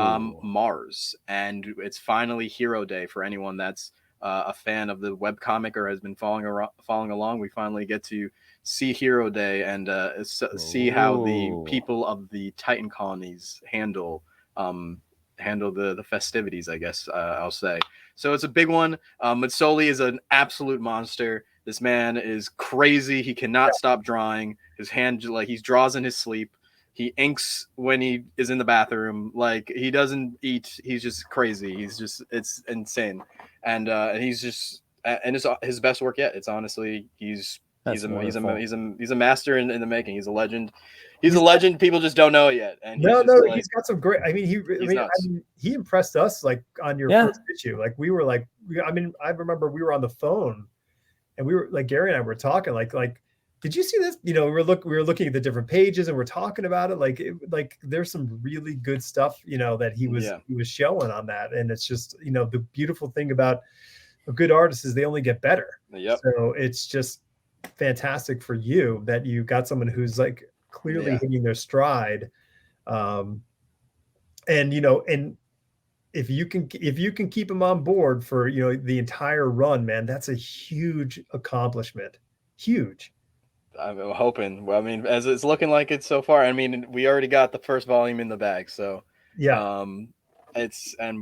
Mars, and it's finally Hero Day for anyone that's a fan of the webcomic or has been following along. We finally get to see Hero Day and see how the people of the Titan colonies handle handle the festivities, I guess I'll say. So it's a big one. Matsoli is an absolute monster. This man is crazy. He cannot stop drawing. His hand, like, he draws in his sleep. He inks when he is in the bathroom. Like, he doesn't eat. He's just crazy. It's insane. And he's just, and it's his best work yet. It's honestly, he's a master in the making. He's a legend. He's a legend. People just don't know it yet. And he's got some great. I mean, he impressed us, like, on your first issue. Like, we were like, I mean, I remember we were on the phone, and we were like, Gary and I were talking, like, did you see this? You know, we were looking at the different pages, and we're talking about it. Like there's some really good stuff, you know, that he was showing on that. And it's just, you know, the beautiful thing about a good artist is they only get better. Yep. So it's just fantastic for you that you got someone who's like clearly hitting their stride. And, you know, and if you can keep him on board for, you know, the entire run, man, that's a huge accomplishment. Huge. I'm hoping. Well, I mean, as it's looking like it so far, I mean, we already got the first volume in the bag, so and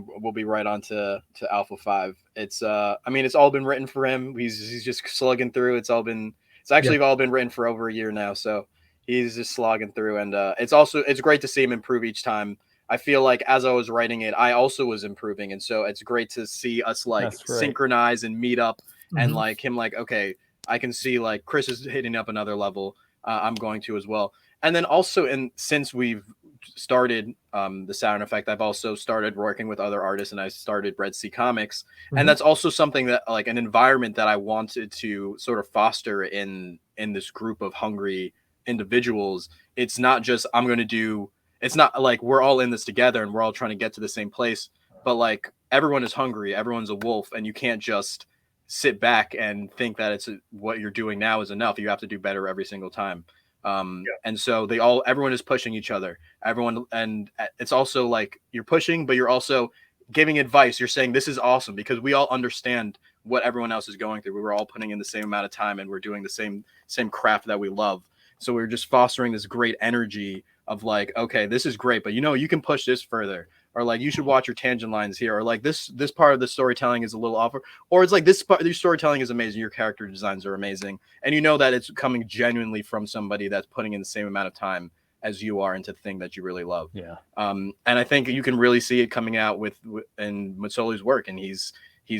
we'll be right on to Alpha 5. It's I mean, it's all been written for him. He's just slugging through. It's all been written for over a year now, so he's just slogging through. And it's great to see him improve each time. I feel like as I was writing it, I also was improving, and so it's great to see us synchronize and meet up, and like him, like, okay, I can see like Chris is hitting up another level. I'm going to as well. And then also, since we've started the Saturn Effect, I've also started working with other artists, and I started Red Sea Comics. And that's also something that, like, an environment that I wanted to sort of foster in this group of hungry individuals. It's not just it's not like we're all in this together and we're all trying to get to the same place, but like everyone is hungry, everyone's a wolf, and you can't just sit back and think that what you're doing now is enough. You have to do better every single time. And so everyone is pushing each other. And it's also like you're pushing, but you're also giving advice. You're saying this is awesome because we all understand what everyone else is going through. We were all putting in the same amount of time, and we're doing the same craft that we love. So we're just fostering this great energy of like, okay, this is great, but you know, you can push this further. Or like, you should watch your tangent lines here, or like this part of the storytelling is a little off, or it's like this storytelling is amazing, your character designs are amazing, and you know that it's coming genuinely from somebody that's putting in the same amount of time as you are into the thing that you really love. And I think you can really see it coming out in Matsoli's work, and he's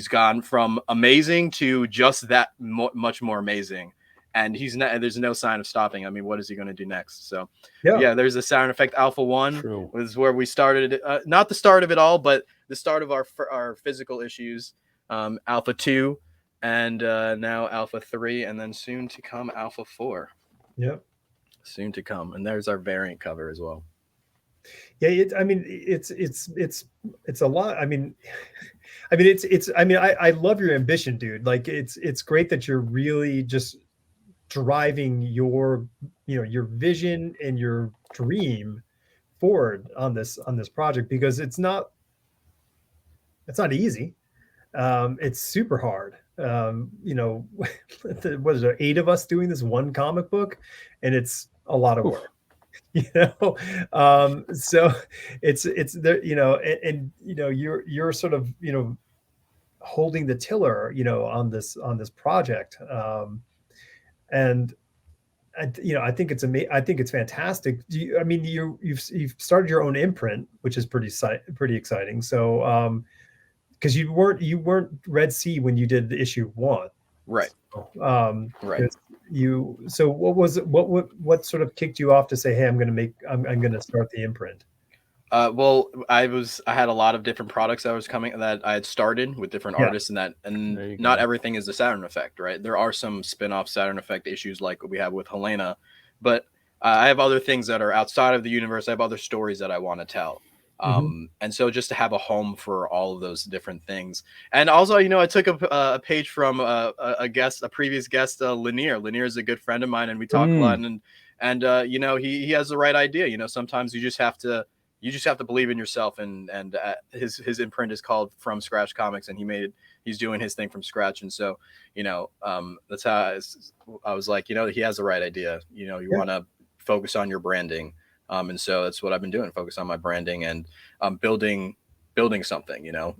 gone from amazing to just that much more amazing. And there's no sign of stopping. I mean, what is he going to do next? So, there's the Saturn Effect Alpha 1. True. This is where we started. Not the start of it all, but the start of our physical issues. Alpha 2, and now Alpha 3, and then soon to come Alpha 4. Yep. Soon to come. And there's our variant cover as well. Yeah, I mean, it's a lot. I mean, I love your ambition, dude. Like, it's great that you're really just driving your vision and your dream forward on this project, because it's not easy. It's super hard. You know, what is there, 8 of us doing this one comic book, and it's a lot of work. You know, so it's there, you know, and you know, you're sort of, you know, holding the tiller, you know, on this project. And you know, I think it's I think it's fantastic. You've started your own imprint, which is pretty exciting. So, because you weren't Red Sea when you did the issue 1, right? Right. So what sort of kicked you off to say, hey, I'm going to start the imprint? Well, I had a lot of different products that I had started with different artists, and not everything is the Saturn Effect, right? There are some spin-off Saturn Effect issues like we have with Helena, but I have other things that are outside of the universe. I have other stories that I want to tell. And so just to have a home for all of those different things. And also, you know, I took a page from a previous guest, Lanier. Lanier is a good friend of mine, and we talk a lot, and you know, he has the right idea. You know, sometimes you just have to believe in yourself, and his imprint is called From Scratch Comics, and he's doing his thing from scratch. And so, you know, that's how I was like, you know, he has the right idea. You know, you want to focus on your branding. And so that's what I've been doing, focus on my branding and building building something, and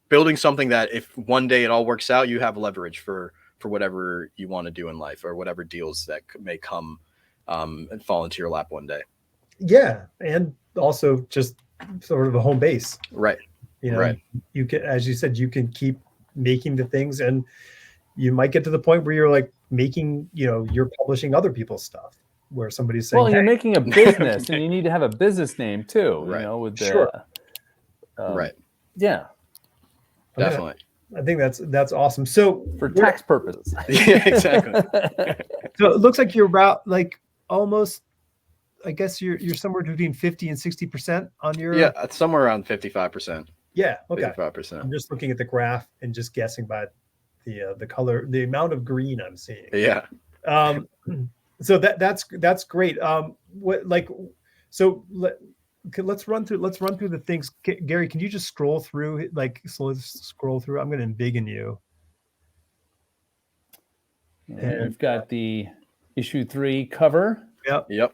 building something that if one day it all works out, you have leverage for whatever you want to do in life or whatever deals that may come and fall into your lap one day. Yeah. And also just sort of a home base. Right. Right. You can, as you said, you can keep making the things, and you might get to the point where you're like making, you're publishing other people's stuff where somebody's saying, well, you're making a business and you need to have a business name too, right. with the, sure. Right. Yeah. Definitely. I think that's awesome. So for tax purposes. Yeah, exactly. So it looks like you're about like almost, I guess you're somewhere between 50 and 60% on your. Yeah, it's somewhere around 55%. Yeah. Okay. 55%. I'm just looking at the graph and just guessing by the color, the amount of green I'm seeing. Yeah. So that's great. Let's run through the things. Gary, can you just scroll through, scroll through? I'm going to embiggen you. And we've got the issue 3 cover. Yep.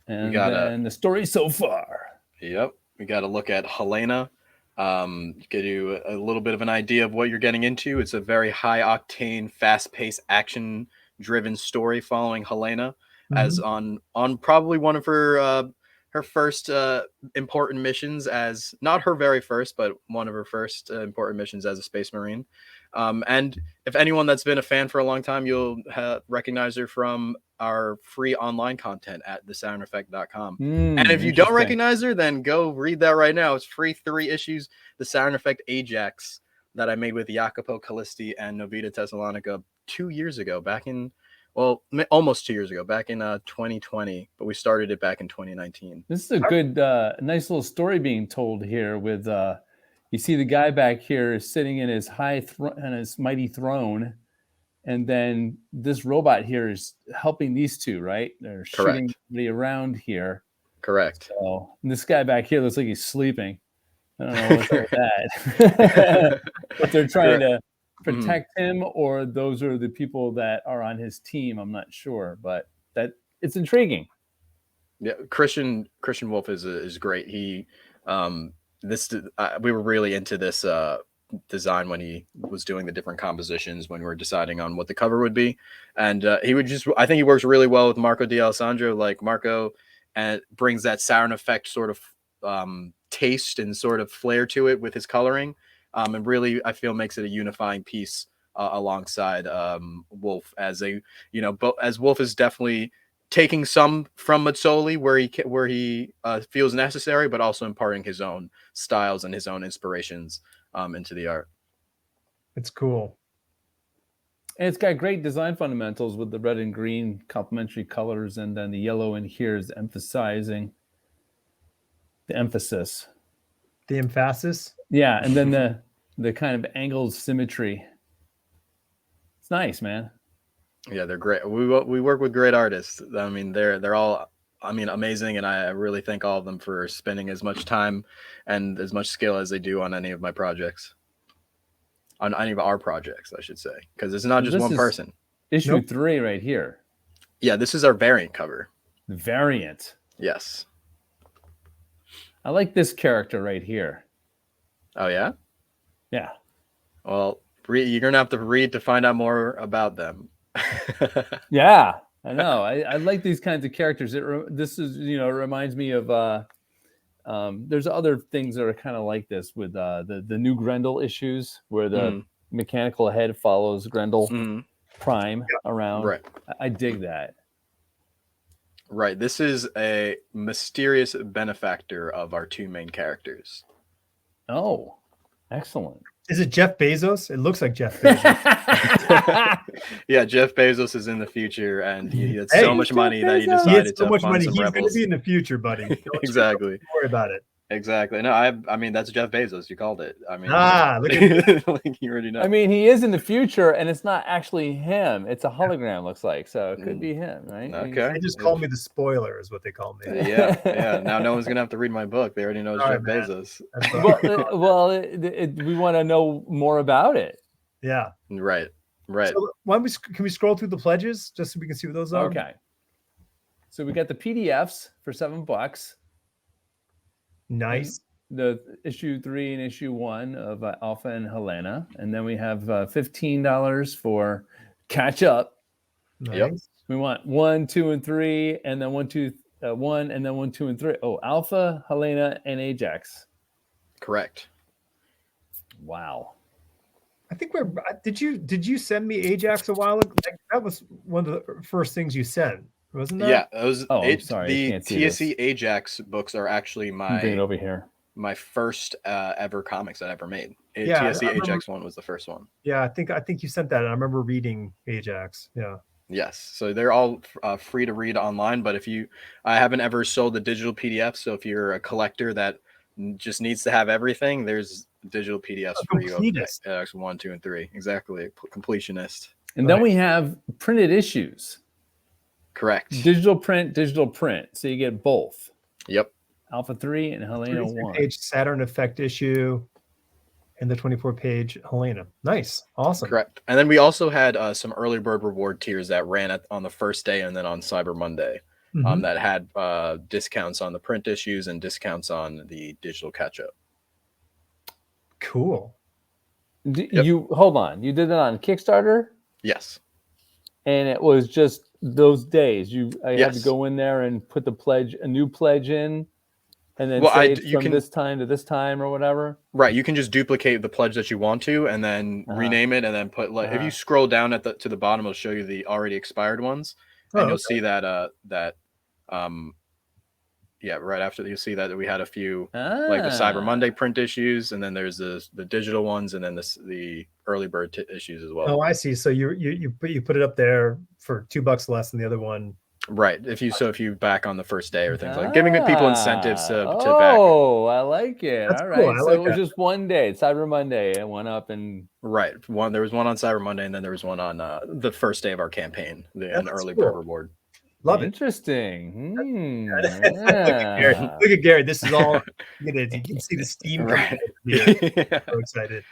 And then the story so far. Yep. We got to look at Helena. Give you a little bit of an idea of what you're getting into. It's a very high octane, fast paced, action driven story following Helena as on probably one of her first important missions, as not her very first, but one of her first important missions as a Space Marine. And if anyone that's been a fan for a long time, you'll recognize her from our free online content at thesaturneeffect.com. And if you don't recognize her, then go read that right now. It's free 3 issues, The Saturn Effect Ajax, that I made with Jacopo Callisti and Novita Thessalonica 2 years ago, almost 2 years ago, back in 2020, but we started it back in 2019. This is a good, nice little story being told here with, you see the guy back here is sitting in his his mighty throne. And then this robot here is helping these two, right? They're shooting everybody around here. Correct. So this guy back here looks like he's sleeping. I don't know what's up with that. But they're trying to protect him, or those are the people that are on his team. I'm not sure, but that it's intriguing. Yeah, Christian Wolf is great. He we were really into this design when he was doing the different compositions, when we were deciding on what the cover would be, and I think he works really well with Marco D'Alessandro. Like Marco brings that Saturn Effect sort of taste and sort of flair to it with his coloring, and really I feel makes it a unifying piece alongside Wolf, as as Wolf is definitely taking some from Mazzoli where he feels necessary, but also imparting his own styles and his own inspirations into the art. It's cool. And it's got great design fundamentals with the red and green complementary colors, and then the yellow in here is emphasizing the emphasis. The emphasis? Yeah, and then the kind of angled symmetry. It's nice, man. Yeah, they're great. We work with great artists. I mean, they're all, amazing, and I really thank all of them for spending as much time and as much skill as they do on any of my projects. On any of our projects, I should say, because it's not just one person. Issue 3 right here. Yeah, this is our variant cover. The variant. Yes. I like this character right here. Oh, yeah? Yeah. Well, you're going to have to read to find out more about them. Yeah, I know. I like these kinds of characters. This is, it reminds me of, there's other things that are kind of like this with the new Grendel issues, where the mechanical head follows Grendel Prime around. Right. I dig that. Right. This is a mysterious benefactor of our 2 main characters. Oh, excellent. Is it Jeff Bezos? It looks like Jeff Bezos. Yeah, Jeff Bezos is in the future, and he had so much money that he decided to fund some rebels. He's going to be in the future, buddy. Exactly. Don't worry about it. Exactly. No, I mean that's Jeff Bezos. You called it. I mean, look at like you already know. I mean, he is in the future, and it's not actually him. It's a hologram, looks like. So it could be him, right? Okay. They just call me the spoiler, is what they call me. Yeah. Now no one's gonna have to read my book. They already know it's Jeff Bezos. We want to know more about it. Yeah. Right. So can we scroll through the pledges just so we can see what those are? Okay. So we got the PDFs for $7. Nice. The issue 3 and issue 1 of Alpha and Helena, and then we have $15 for catch up. Nice. Yep. We want 1, 2, and 3, and then 1, 2, 1, and then 1, 2, and 3. Oh, Alpha, Helena, and Ajax. Correct. Wow. I think did you send me Ajax a while ago? Like, that was one of the first things you sent, wasn't that? Yeah, those. I'm sorry, The can't see TSE Ajax books are actually bring it over here. my first ever comics that I ever made. Yeah, TSE Ajax one was the first one. Yeah, I think you sent that. I remember reading Ajax. Yeah. Yes, so they're all free to read online. But I haven't ever sold the digital PDF. So if you're a collector that just needs to have everything, there's digital PDFs for you. Ajax 1, 2, and 3. Exactly, completionist. And then we have printed issues. Correct. Digital print. So you get both. Yep. Alpha 3 and Helena 1. Page Saturn Effect issue. And the 24-page Helena. Nice. Awesome. Correct. And then we also had some early bird reward tiers that ran on the first day and then on Cyber Monday that had discounts on the print issues and discounts on the digital catch-up. Cool. You hold on. You did it on Kickstarter? Yes. And it was just those days. I had to go in there and put a new pledge in. And then say it's from this time to this time or whatever. Right. You can just duplicate the pledge that you want to and then rename it and then put if you scroll down to the bottom, it'll show you the already expired ones. And you'll see that right after you'll see that we had a few like the Cyber Monday print issues, and then there's the digital ones, and then the early bird issues as well. Oh, I see. So you put it up there for $2 less than the other one. Right. If you back on the first day or things like giving people incentives to back. Oh, I like it. That's all cool. right. So it was just one day, Cyber Monday, and went up and right. There was one on Cyber Monday, and then there was one on the first day of our campaign, an early bird reward. Love it. Interesting. Yeah. Look at Gary. This is all you can see the steam. Right. So excited.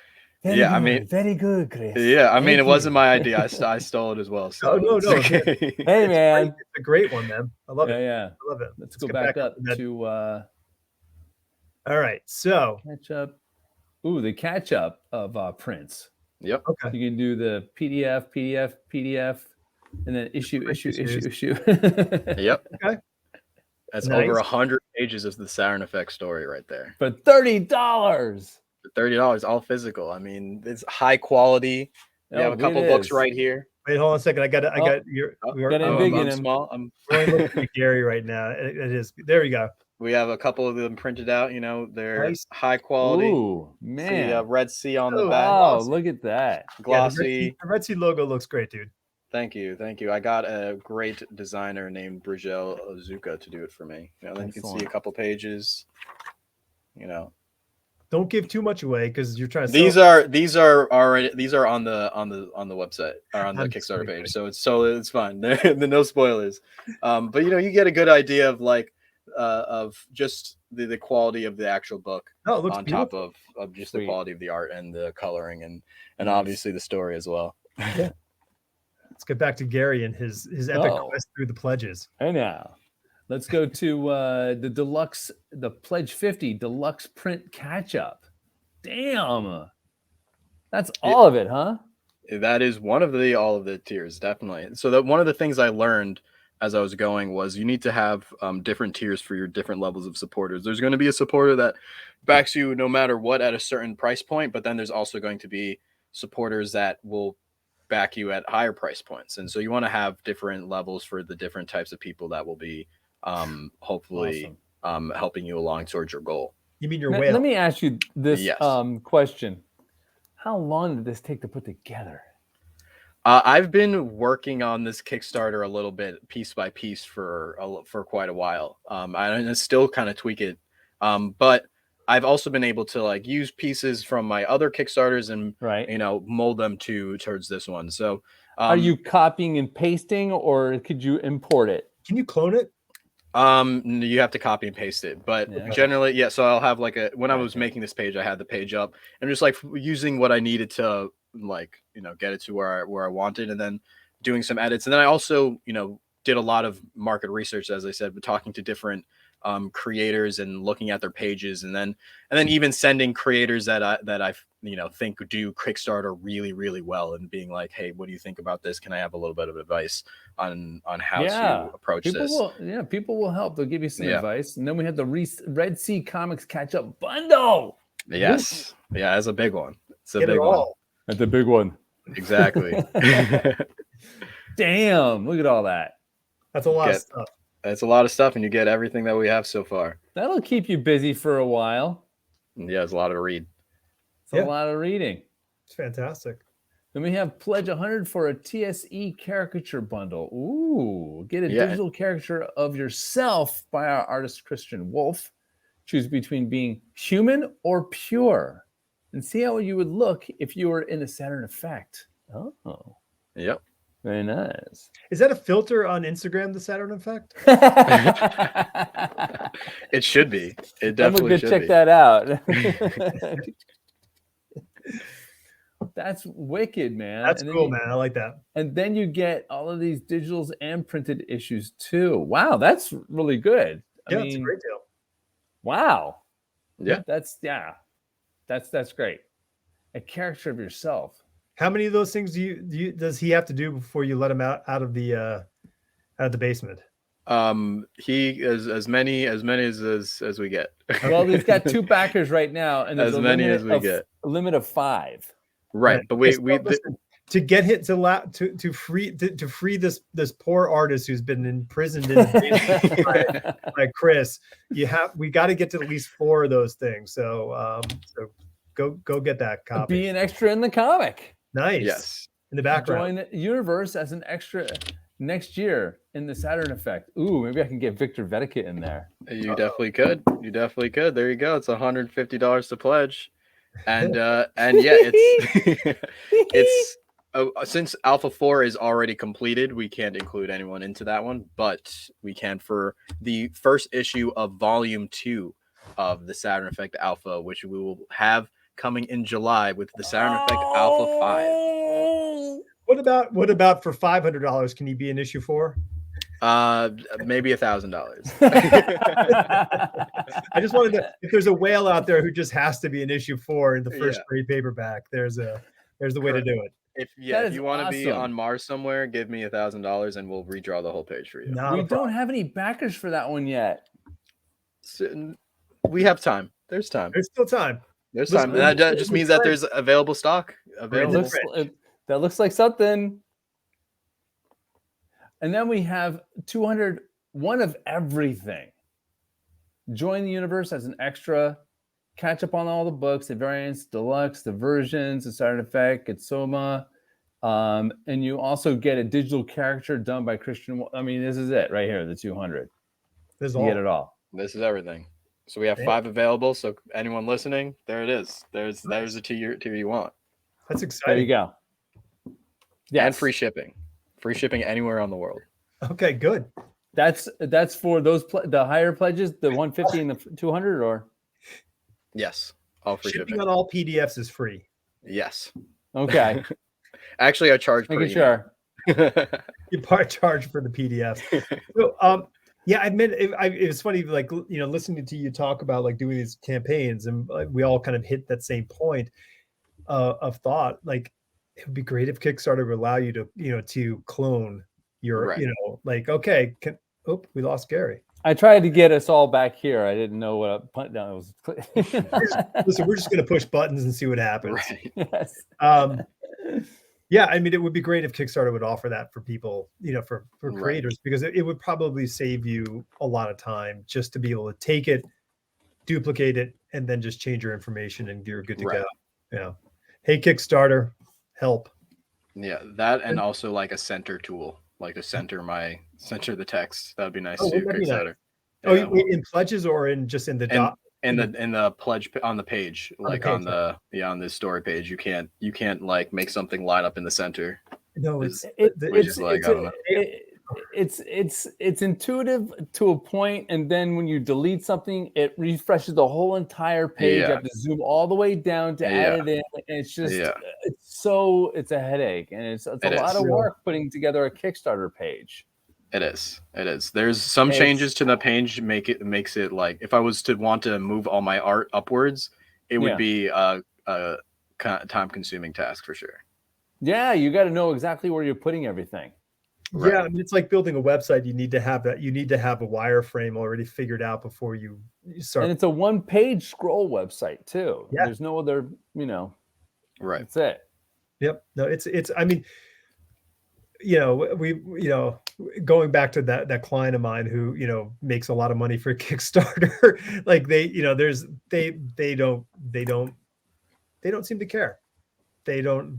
Very good. I mean, very good, Chris. Yeah, I mean, it wasn't my idea. I stole it as well. So no. Okay. Hey, man, it's a great one, man. I love it. Yeah, I love it. Let's go back up to. All right, so catch up. Ooh, the catch up of prints. Yep. Okay. You can do the PDF, and then issue. Yep. Okay. That's over 100 pages of the Saturn Effect story right there. For $30. $30, all physical. I mean, it's high quality. We have a couple books right here. Wait, hold on a second. I got your. I'm small. I'm really looking at Gary right now. It is. There we go. We have a couple of them printed out. They're high quality. Ooh, man. See Red Sea on the back. Oh, look at that. Glossy. The Red Sea logo looks great, dude. Thank you. I got a great designer named Brigel Ozuka to do it for me. Then you can see a couple pages. Don't give too much away because you're trying to. These are on the website or on the Kickstarter page, so it's fine. There no spoilers. But you get a good idea of just the quality of the actual book on top of just the quality of the art and the coloring and obviously the story as well. Yeah. Let's get back to Gary and his epic quest through the pledges. I know. Let's go to the Pledge 50 Deluxe Print Catch Up. Damn. That's all of it, huh? That is one of all of the tiers, definitely. So one of the things I learned as I was going was you need to have different tiers for your different levels of supporters. There's going to be a supporter that backs you no matter what at a certain price point, but then there's also going to be supporters that will back you at higher price points. And so you want to have different levels for the different types of people that will be hopefully helping you along towards your goal. You mean your whale? Let me ask you this question. How long did this take to put together? I've been working on this Kickstarter a little bit piece by piece for quite a while. I still kind of tweak it. But I've also been able to use pieces from my other Kickstarters and mold them towards this one. So are you copying and pasting, or could you import it? Can you clone it? You have to copy and paste it, but generally, so I'll have when I was making this page, I had the page up and just using what I needed to get it to where I wanted, and then doing some edits. And then I also, did a lot of market research, as I said, but talking to different creators and looking at their pages, and then even sending creators that I think do Kickstarter really, really well, and being like, hey, what do you think about this? Can I have a little bit of advice on how to approach this? People will help. They'll give you some advice. And then we had the Red Sea Comics catch up bundle. Yes. Yeah, that's a big one. It's a Get big one. That's a big one. Exactly. Damn, look at all that. That's a lot of stuff. It's a lot of stuff, and you get everything that we have so far. That'll keep you busy for a while. Yeah, it's a lot to read. It's a lot of reading. It's fantastic. Then we have pledge 100 for a TSE caricature bundle. Ooh, get a digital caricature of yourself by our artist Christian Wolf. Choose between being human or pure, and see how you would look if you were in a Saturn Effect. Oh, yep. Very nice. Is that a filter on Instagram, the Saturn Effect? It should be. It definitely should check that out. That's wicked, man. That's cool, man. I like that. And then you get all of these digitals and printed issues too. Wow, that's really good. I mean, it's a great deal. Wow. Yeah. That's great. A character of yourself. How many of those things does he have to do before you let him out of the basement? He as many as we get. Well, we've got 2 backers right now, and there's as many as we get. A limit of 5. Right, but we to get hit to free this poor artist who's been imprisoned in the by Chris. We got to get to at least 4 of those things. So go get that copy. Be an extra in the comic. Nice. Yes. In the background. Join the universe as an extra next year in the Saturn Effect. Ooh, maybe I can get Victor Vedicott in there. You definitely could. You definitely could. There you go. It's $150 to pledge. And yeah, it's since Alpha 4 is already completed, we can't include anyone into that one, but we can for the first issue of Volume 2 of the Saturn Effect Alpha, which we will have coming in July with the Saturn Effect Alpha 5. What about for $500? Can he be an issue 4? Maybe $1,000. I just wanted to. If there's a whale out there who just has to be an issue 4 in the first trade paperback, there's the way to do it. If you want to be on Mars somewhere, give me $1,000 and we'll redraw the whole page for you. We don't have any backers for that one yet. So, we have time. There's time. There's still time. There's time. That just means that there's available stock. Available. That looks like something. And then we have 200, one of everything. Join the universe as an extra. Catch up on all the books, the variants, deluxe, the versions, the Saturn Effect, Itsoma. And you also get a digital character done by Christian. I mean, this is it right here, the 200. You get it all. This is everything. So we have 5 available. So anyone listening, there it is. There's the tier you want. That's exciting. There you go. Yeah, and free shipping. Free shipping anywhere on the world. Okay, good. That's for those the higher pledges, the 150 and the 200, or yes, all free shipping on all PDFs is free. Yes. Okay. Actually, I charge per sure. You charge for the PDF. So, yeah, I admit it was funny, like, listening to you talk about like doing these campaigns, and we all kind of hit that same point of thought. Like, it would be great if Kickstarter would allow you to, to clone your, okay, we lost Gary. I tried to get us all back here. I didn't know what a punt down was. Listen, we're just going to push buttons and see what happens. Right. Yes. Yeah, I mean, it would be great if Kickstarter would offer that for people, for creators, because it would probably save you a lot of time just to be able to take it, duplicate it, and then just change your information and you're good to go. Yeah. Hey, Kickstarter, help. Yeah, that, and also like a center tool, like to center the text. That would be nice too. Kickstarter. Nice. In pledges or in the dot? In the pledge on the page, like on the this story page, you can't like make something line up in the center. No, it's intuitive to a point, and then when you delete something, it refreshes the whole entire page. You have to zoom all the way down to add it in. And it's just it's a headache, and it's a lot of work putting together a Kickstarter page. It is. There's some changes to the page makes it like if I was to want to move all my art upwards, it would be a time consuming task for sure. Yeah, you got to know exactly where you're putting everything. Yeah, I mean, it's like building a website. You need to have that. You need to have a wireframe already figured out before you start. And it's a one-page scroll website too. Yeah. There's no other, Right. That's it. Yep. No, it's. I mean, going back to that client of mine who makes a lot of money for Kickstarter, like they don't seem to care. They don't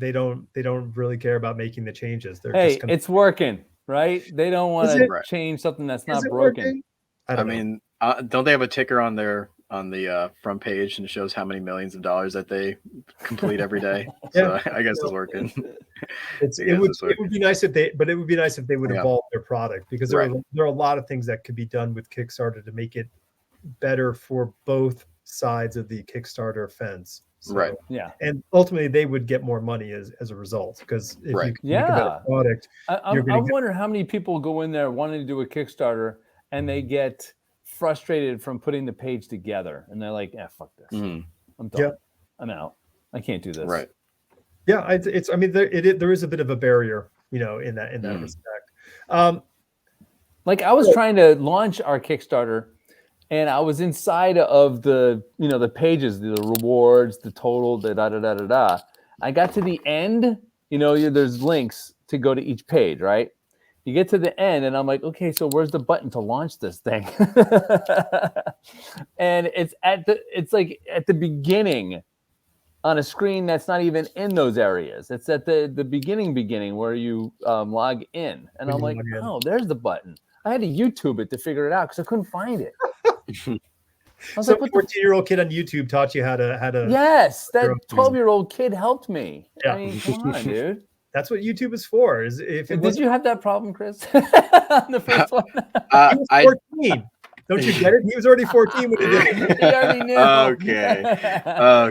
really care about making the changes. They're just it's working, right? They don't want to change something that's not broken. I mean, don't they have a ticker on the front page and it shows how many millions of dollars that they complete every day? So I guess it's working. It would be nice if they would evolve their product, because there are a lot of things that could be done with Kickstarter to make it better for both sides of the Kickstarter fence. So, yeah, and ultimately they would get more money as a result, because if you can make a better product, I wonder how many people go in there wanting to do a Kickstarter and they get frustrated from putting the page together and they're like, fuck this. I'm done. I'm out. I can't do this. Right. Yeah, it's I mean there is a bit of a barrier, in that respect. Like I was trying to launch our Kickstarter, and I was inside of the, the pages, the rewards, the total, the da. I got to the end, there's links to go to each page, right? You get to the end and I'm like, okay, so where's the button to launch this thing? And it's like at the beginning on a screen that's not even in those areas. It's at the beginning where you log in. And I'm like, oh, there's the button. I had to YouTube it to figure it out because I couldn't find it. I was like, 14-year-old kid on YouTube taught you how to. Yes, that 12-year-old kid helped me. Yeah. I mean, come on, dude. That's what YouTube is for. Did you have that problem, Chris? On the first one? He was 14. Don't you get it? He was already 14 when he did it. He already knew.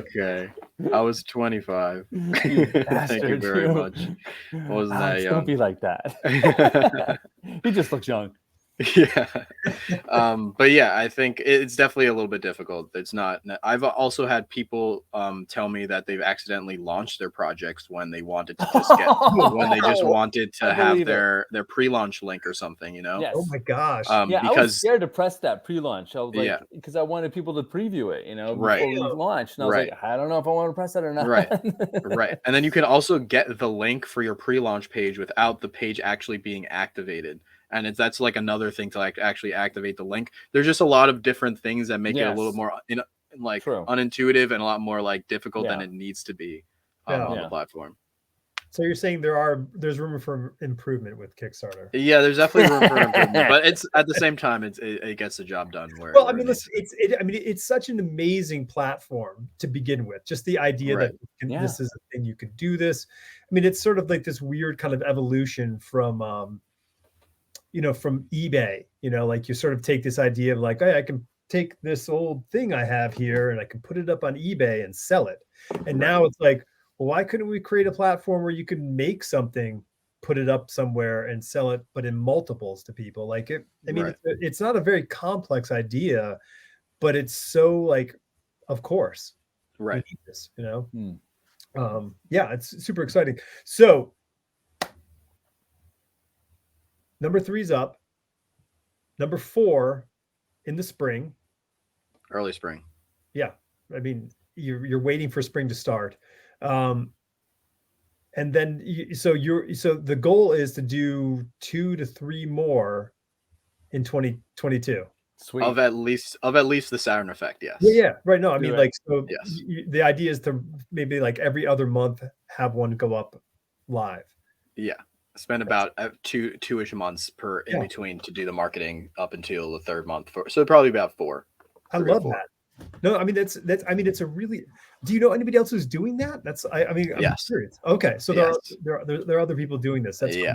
Okay. I was 25. Thank you very much. Wasn't that young? Don't be like that. He just looks young. Yeah. But yeah, I think it's definitely a little bit difficult. It's not. I've also had people tell me that they've accidentally launched their projects when they wanted to just when they just wanted to have their pre-launch link or something, Yes. Oh my gosh. Yeah, because I was scared to press that pre-launch. I was like, because I wanted people to preview it, before we launched. And I was like, I don't know if I want to press that or not. Right. And then you can also get the link for your pre-launch page without the page actually being activated. And that's like another thing to like actually activate the link. There's just a lot of different things that make it a little more unintuitive and a lot more like difficult than it needs to be on the platform. So you're saying there's room for improvement with Kickstarter? Yeah, there's definitely room for improvement, but it's at the same time it gets the job done. Listen, it's such an amazing platform to begin with. Just the idea that this is a thing, you could do this. I mean, it's sort of like this weird kind of evolution from from eBay, like you sort of take this idea of like, hey, I can take this old thing I have here and I can put it up on eBay and sell it. And now it's like, well, why couldn't we create a platform where you can make something, put it up somewhere and sell it, but in multiples to people? Like it's not a very complex idea, but it's so like, of course, right. We need this, it's super exciting. So number 3's up. Number 4 in the spring. Early spring. Yeah. I mean, you're waiting for spring to start. And then so the goal is to do 2 to 3 more in 2022. Sweet. Of at least the SATURN Effect, yes. Yeah. Right. No, I mean, the idea is to maybe like every other month have one go up live. Yeah. Spend about two-ish months in between to do the marketing up until the 3rd month. So probably about 4. I love that. No, I mean it's a really. Do you know anybody else who's doing that? I'm curious. Okay, so there are other people doing this. That's great.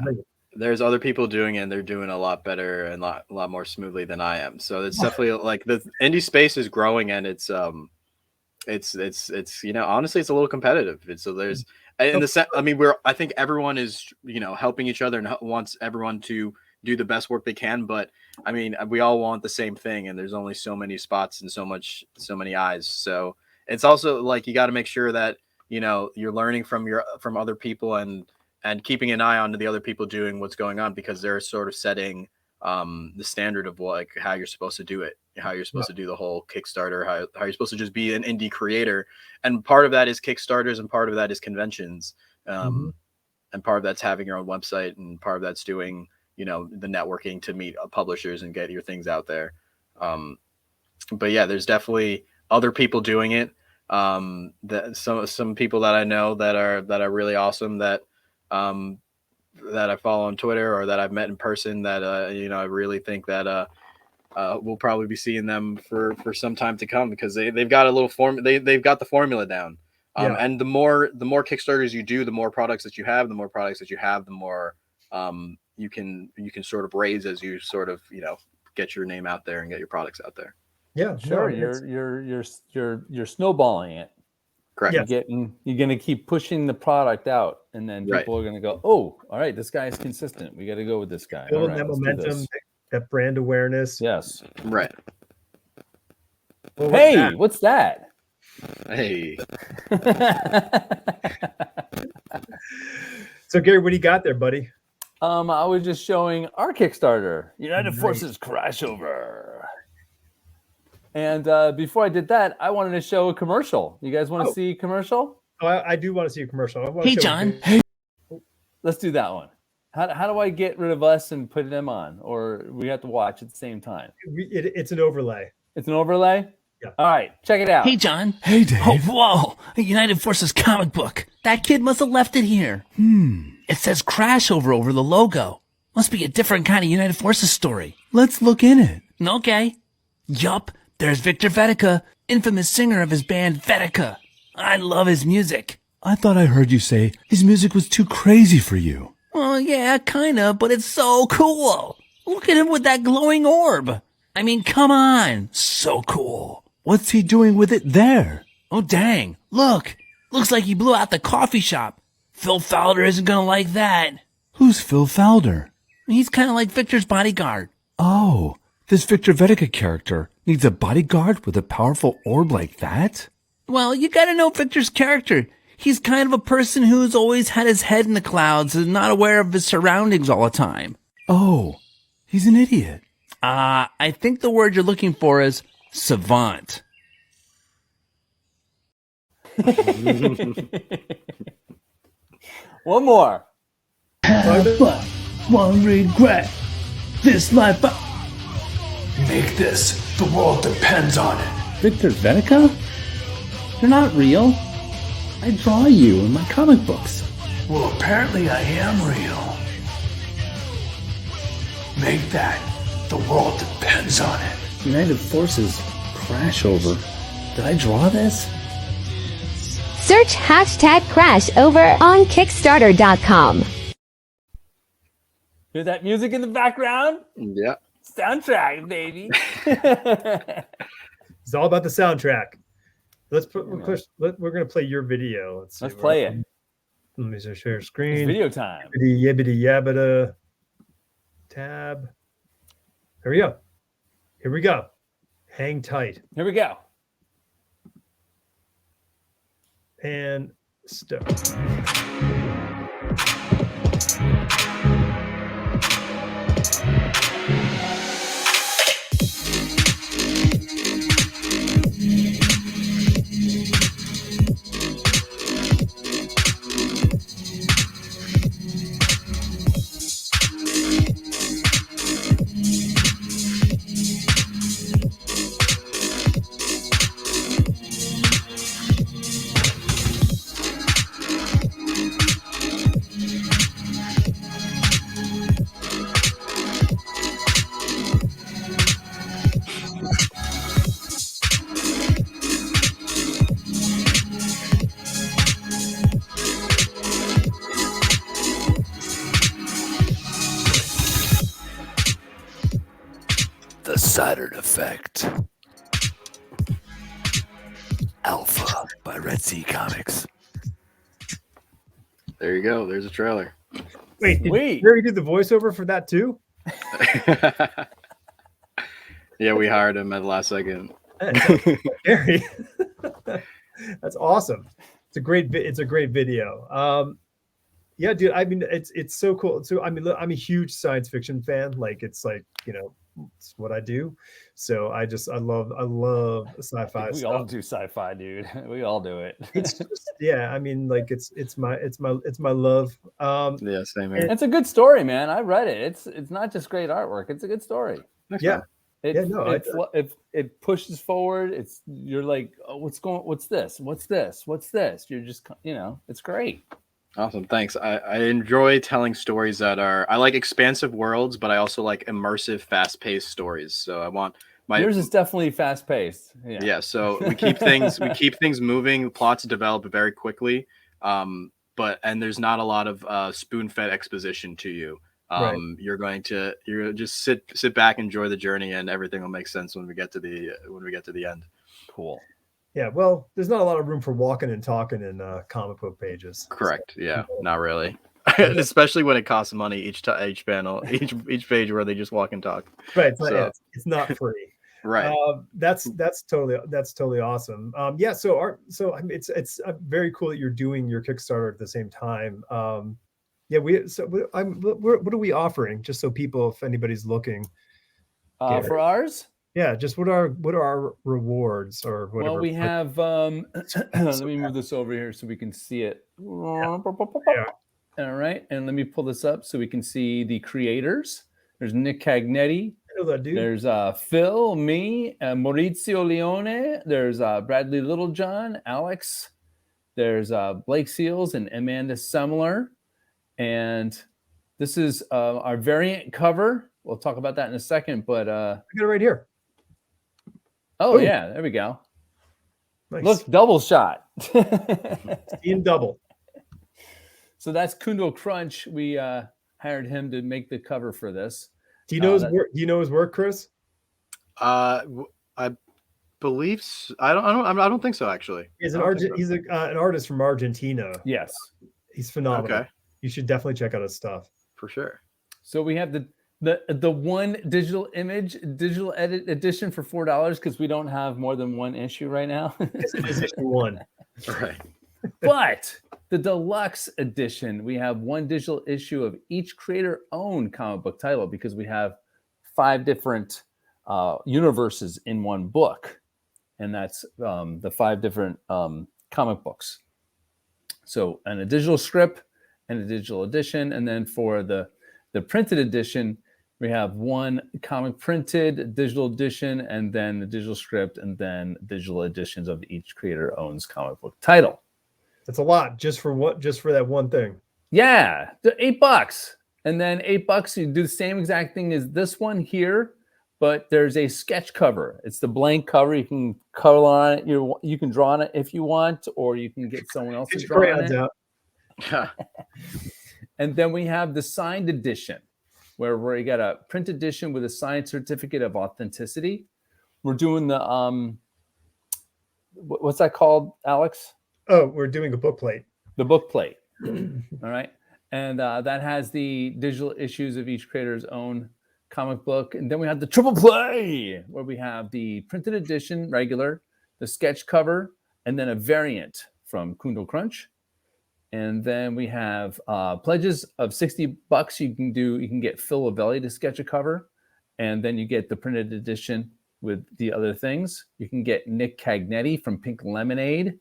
There's other people doing it, and they're doing a lot better and a lot more smoothly than I am. So it's definitely like the indie space is growing, and it's honestly it's a little competitive. So there's. I think everyone is, helping each other and wants everyone to do the best work they can. But I mean, we all want the same thing, and there's only so many spots and so many eyes. So it's also like you got to make sure that you're learning from other people and keeping an eye on the other people doing what's going on, because they're sort of setting the standard of how you're supposed to do it, how you're supposed to do the whole Kickstarter, how you're supposed to just be an indie creator. And part of that is Kickstarters, and part of that is conventions, and part of that's having your own website, and part of that's doing the networking to meet publishers and get your things out there. But yeah, there's definitely other people doing it. That some people that I know that are really awesome, that I follow on Twitter or that I've met in person, that I really think that we'll probably be seeing them for some time to come, because they've got a little they've got the formula down. And the more Kickstarters you do, the more products that you have, the more you can sort of raise as you sort of get your name out there and get your products out there. Yeah, sure. You're snowballing it. Correct. You're going to keep pushing the product out, and then people are going to go, oh, all right, this guy is consistent. We got to go with this guy. Build that momentum, that brand awareness. Yes. Right. Well, hey, what's that? Hey. So Gary, what do you got there, buddy? I was just showing our Kickstarter, United Forces Crashover. And before I did that, I wanted to show a commercial. You guys want to see a commercial? Oh, I do want to see a commercial. Hey, John. Hey. Let's do that one. How do I get rid of us and put them on? Or we have to watch at the same time? It's an overlay. It's an overlay? Yeah. All right, check it out. Hey, John. Hey, Dave. Oh, whoa. A United Forces comic book. That kid must have left it here. It says Crashover over the logo. Must be a different kind of United Forces story. Let's look in it. Okay. Yup. There's Victor Vetica, infamous singer of his band Vetica. I love his music. I thought I heard you say his music was too crazy for you. Well, yeah, kinda, but it's so cool. Look at him with that glowing orb. I mean, come on. So cool. What's he doing with it there? Oh, dang. Look. Looks like he blew out the coffee shop. Phil Fowler isn't gonna like that. Who's Phil Fowler? He's kinda like Victor's bodyguard. Oh, this Victor Vetica character needs a bodyguard with a powerful orb like that? Well, you gotta know Victor's character. He's kind of a person who's always had his head in the clouds and not aware of his surroundings all the time. Oh, he's an idiot. I think the word you're looking for is savant. One more. But one regret. This life. Make this. The world depends on it. Victor Vetica? You're not real. I draw you in my comic books. Well, apparently I am real. Make that. The world depends on it. United Forces Crashover. Did I draw this? Search #Crashover on Kickstarter.com. Hear that music in the background? Yeah. Soundtrack, baby. It's all about the soundtrack. We're going to play your video. Let's play it. Let me just share screen. It's video time. Yibbity yabbida. Tab. Here we go. Here we go. Hang tight. Here we go. And start. The SATURN EFFECT. Alpha by Red Sea Comics. There you go. There's a trailer. Wait, did you already do the voiceover for that too? Yeah, we hired him at the last second. Gary. That's awesome. It's a great video. Yeah, dude. I mean, it's so cool. So I mean, look, I'm a huge science fiction fan. Like, it's like, it's what I do. So I love sci-fi We stuff. all do sci-fi, dude. We all do it. It's just, yeah. I mean, like, it's my love. Yeah, same here. It's a good story, man. I read it. It's not just great artwork. It's a good story. Yeah. It pushes forward. You're like, oh, what's this? You're just, it's great. Awesome. Thanks. I enjoy telling stories that I like expansive worlds, but I also like immersive, fast-paced stories. So I want yours is definitely fast-paced. Yeah. So we keep things moving. Plots develop very quickly. And there's not a lot of spoon-fed exposition to you. Right. You're just sit back, enjoy the journey, and everything will make sense when we get to the end. Cool. Yeah, well, there's not a lot of room for walking and talking in comic book pages. Correct. So, yeah, not really. Especially when it costs money each panel, each page where they just walk and talk. Right. It's not free. Right. That's totally awesome. Yeah. So it's very cool that you're doing your Kickstarter at the same time. Yeah. What are we offering? Just so people, if anybody's looking, for ours. Yeah, just what are our rewards or whatever? Well, we have let me move this over here so we can see it. Yeah. All right, and let me pull this up so we can see the creators. There's Nick Cagnetti. I know that dude. There's Phil, me, Maurizio Leone. There's Bradley Littlejohn, Alex. There's Blake Seals and Amanda Semler. And this is our variant cover. We'll talk about that in a second, but I got it right here. Oh, ooh. Yeah, there we go. Nice. Look, double shot. Seeing double. So that's Kundal Crunch. We hired him to make the cover for this. Do you know his work? Do you know his work, Chris? I believe I don't think so, actually. He's an artist from Argentina. Yes, he's phenomenal. Okay. You should definitely check out his stuff. For sure. So we have the one digital edit edition for $4 because we don't have more than one issue right now. This is issue one. Right. But the deluxe edition, we have one digital issue of each creator-owned comic book title because we have 5 different universes in one book, and that's the 5 different comic books. So, and a digital script and a digital edition, and then for the printed edition, we have one comic printed digital edition, and then the digital script, and then digital editions of each creator owns comic book title. That's a lot just for that one thing. Yeah, $8. And then $8, you do the same exact thing as this one here, but there's a sketch cover. It's the blank cover. You can color on it. You can draw on it if you want, or you can get someone else to draw on it. And then we have the signed edition, where we got a print edition with a signed certificate of authenticity. We're doing the what's that called, Alex? Oh, we're doing a book plate. The book plate. All right. And that has the digital issues of each creator's own comic book. And then we have the triple play, where we have the printed edition, regular, the sketch cover, and then a variant from Kundal Crunch. And then we have pledges of $60. You can get Phil Lavelli to sketch a cover. And then you get the printed edition with the other things. You can get Nick Cagnetti from Pink Lemonade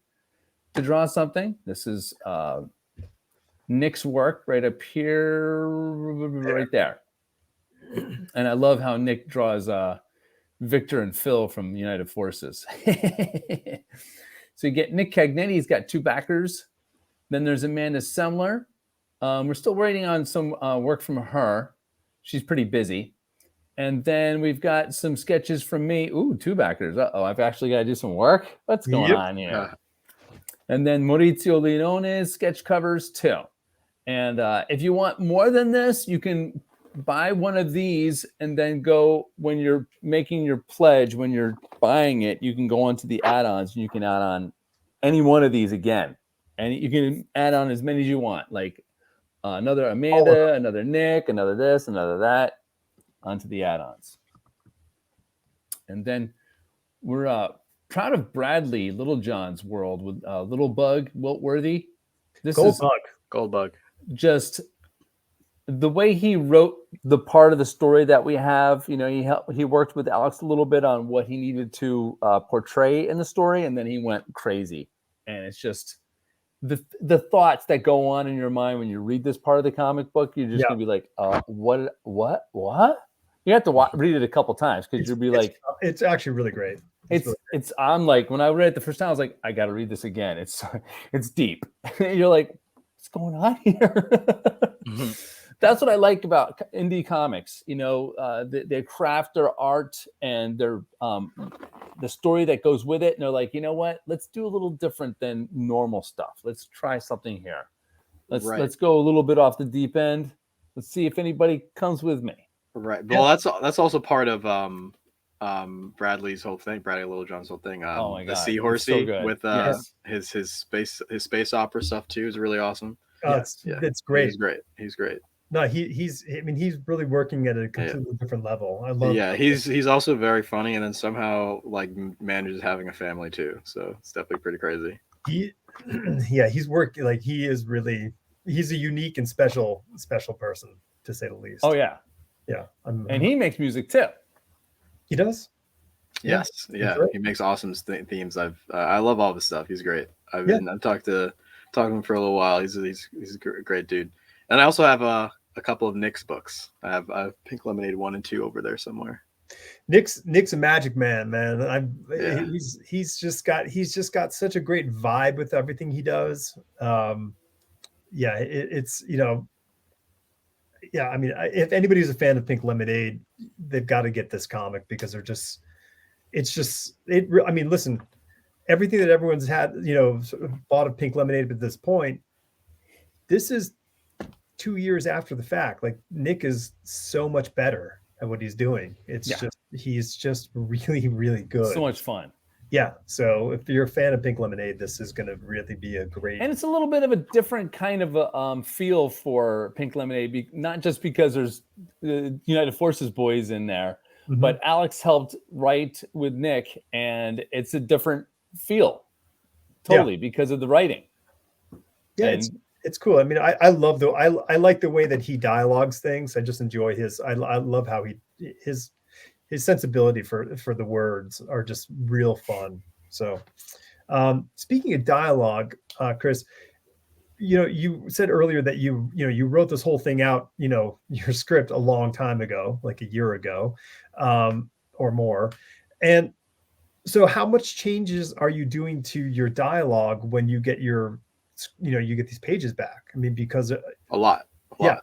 to draw something. This is Nick's work right up here, right there. And I love how Nick draws Victor and Phil from United Forces. So you get Nick Cagnetti. He's got 2 backers. Then there's Amanda Semler. We're still waiting on some work from her. She's pretty busy. And then we've got some sketches from me. Ooh, 2 backers. Uh-oh, I've actually got to do some work. What's going on here? And then Maurizio Leone's sketch covers too. And if you want more than this, you can buy one of these and then go, when you're making your pledge, when you're buying it, you can go onto the add-ons and you can add on any one of these again. And you can add on as many as you want, like another Amanda, another Nick, another this, another that. onto the add-ons. And then we're proud of Bradley Littlejohn's world with Little Bug, Wilt Worthy. This is Goldbug. Just the way he wrote the part of the story that we have. He worked with Alex a little bit on what he needed to portray in the story, and then he went crazy. And it's just the thoughts that go on in your mind when you read this part of the comic book. You're just gonna be like, what? You have to read it a couple times because you'll be like, it's actually really great. It's I'm like, when I read it the first time, I was like, I got to read this again. It's deep. You're like, what's going on here? That's what I like about indie comics. They craft their art and their the story that goes with it. And they're like, you know what? Let's do a little different than normal stuff. Let's try something here. Let's go a little bit off the deep end. Let's see if anybody comes with me. Right. Well, that's also part of Bradley's whole thing, Bradley Littlejohn's whole thing. Oh my God, the Seahorsey so with his space opera stuff too is really awesome. It's great. He's great. No, he's really working at a completely different level. I love. Yeah, he's also very funny, and then somehow like manages having a family too. So it's definitely pretty crazy. He's working like he's a unique and special person, to say the least. Oh yeah. Yeah. And he makes music too. He does? Yes. Yeah. He makes awesome themes. I love all this stuff. He's great. I've talked to him for a little while. He's a great dude. And I also have a couple of Nick's books. I have Pink Lemonade 1 and 2 over there somewhere. Nick's a magic man. He's just got such a great vibe with everything he does. I mean, if anybody's a fan of Pink Lemonade, they've got to get this comic because I mean, listen, everything that everyone's had, bought of Pink Lemonade at this point, this is 2 years after the fact. Like, Nick is so much better at what he's doing. He's just really, really good. So much fun. Yeah. So if you're a fan of Pink Lemonade, this is going to really be a great. And it's a little bit of a different kind of a feel for Pink Lemonade, not just because there's the United Forces boys in there, but Alex helped write with Nick, and it's a different feel, totally, because of the writing. Yeah, it's cool. I mean, I love I like the way that he dialogues things. I just enjoy I love how his sensibility for the words are just real fun. So speaking of dialogue, Chris, you said earlier that you wrote this whole thing out, your script a long time ago, like a year ago, or more. And so how much changes are you doing to your dialogue when you get you get these pages back? I mean, because a lot. Yeah.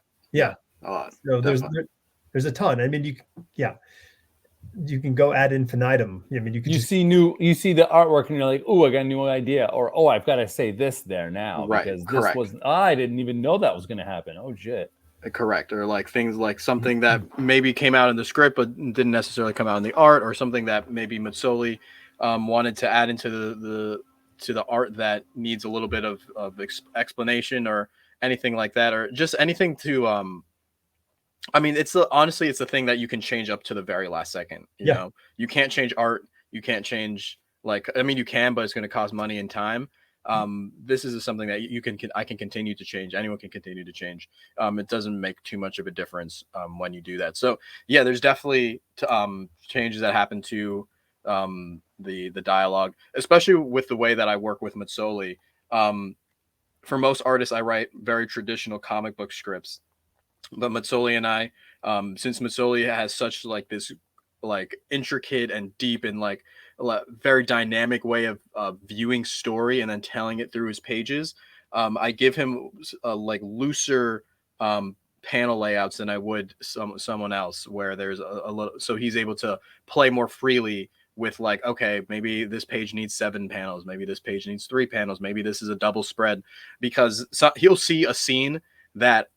A lot. So there's a ton. I mean, you can go ad infinitum. I mean, you see the artwork and you're like, oh, I got a new idea, or oh, I've got to say this there now, because this was I didn't even know that was going to happen. Oh shit. Correct. Or like things like something that maybe came out in the script but didn't necessarily come out in the art, or something that maybe Matsoli wanted to add into the art that needs a little bit of explanation, or anything like that, or just anything to I mean, honestly, it's the thing that you can change up to the very last second. You know, you can't change art. You can't change, I mean, you can, but it's going to cost money and time. This is something that I can continue to change. Anyone can continue to change. It doesn't make too much of a difference when you do that. So yeah, there's definitely changes that happen to the dialogue, especially with the way that I work with Matsoli. For most artists, I write very traditional comic book scripts. But Matsoli and I, since Matsoli has such this intricate and deep and very dynamic way of viewing story and then telling it through his pages, I give him looser panel layouts than I would someone else, where there's a little, so he's able to play more freely with okay, maybe this page needs 7 panels, maybe this page needs 3 panels, maybe this is a double spread, because he'll see a scene that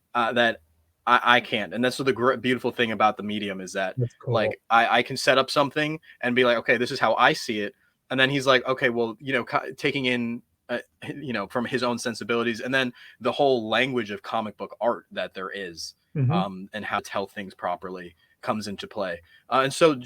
I can't. And that's the beautiful thing about the medium, is that cool. I can set up something and be like, okay, this is how I see it. And then he's like, okay, well, taking in, from his own sensibilities, and then the whole language of comic book art that there is, and how to tell things properly. comes into play. And so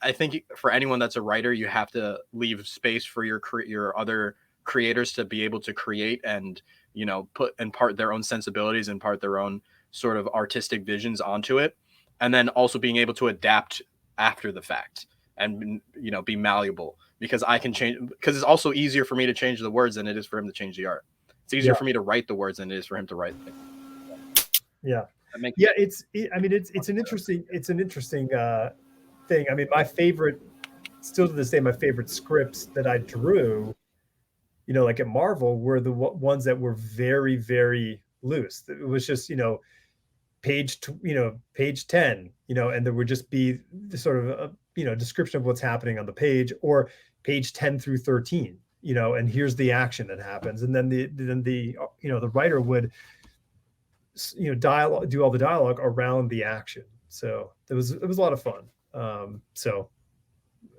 I think for anyone that's a writer, you have to leave space for your other creators to be able to create and, you know, put impart their own sensibilities, impart their own sort of artistic visions onto it. And then also being able to adapt after the fact and, you know, be malleable, because I can change, because it's also easier for me to change the words than it is for him to change the art. It's easier for me to write the words than it is for him to write them. Yeah. It's an interesting thing. I mean, my favorite, still to this day, my favorite scripts that I drew, you know, like at Marvel, were the ones that were very, very loose. It was just, you know, page 10, you know, and there would just be the sort of a, you know, description of what's happening on the page, or page 10 through 13, you know, and here's the action that happens. And then the you know, the writer would, you know, do all the dialogue around the action. So it was a lot of fun. So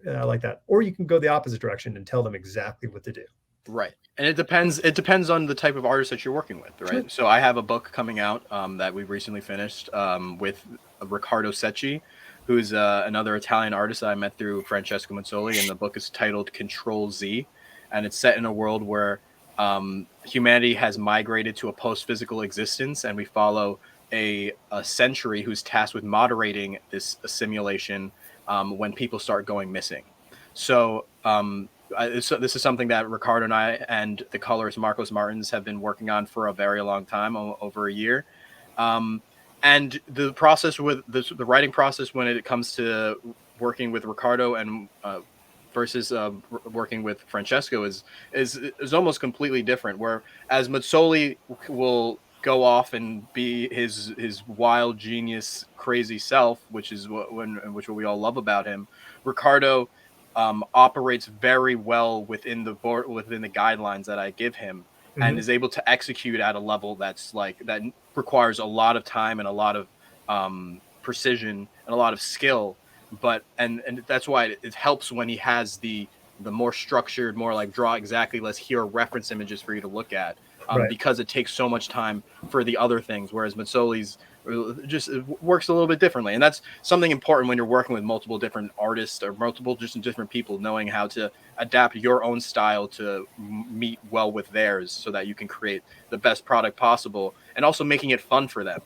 I like that. Or you can go the opposite direction and tell them exactly what to do. Right. And it depends on the type of artist that you're working with, right? Sure. So I have a book coming out that we recently finished with Riccardo Secchi, who's another Italian artist that I met through Francesco Mazzoli, and the book is titled Control Z, and it's set in a world where humanity has migrated to a post-physical existence, and we follow a sentry who's tasked with moderating this simulation when people start going missing. So this is something that Ricardo and I and the colorist Marcos Martins have been working on for a very long time, over a year. And the process with the writing process when it comes to working with Ricardo and versus working with Francesco is almost completely different. Whereas Mazzoli will go off and be his wild genius, crazy self, which is what we all love about him. Ricardo operates very well within the guidelines that I give him, and is able to execute at a level that requires a lot of time and a lot of precision and a lot of skill. But and that's why it helps when he has the more structured, more like draw exactly, let's hear reference images for you to look at, because it takes so much time for the other things, whereas Mazzoli's just works a little bit differently. And that's something important when you're working with multiple different artists or multiple just different people, knowing how to adapt your own style to meet well with theirs so that you can create the best product possible, and also making it fun for them,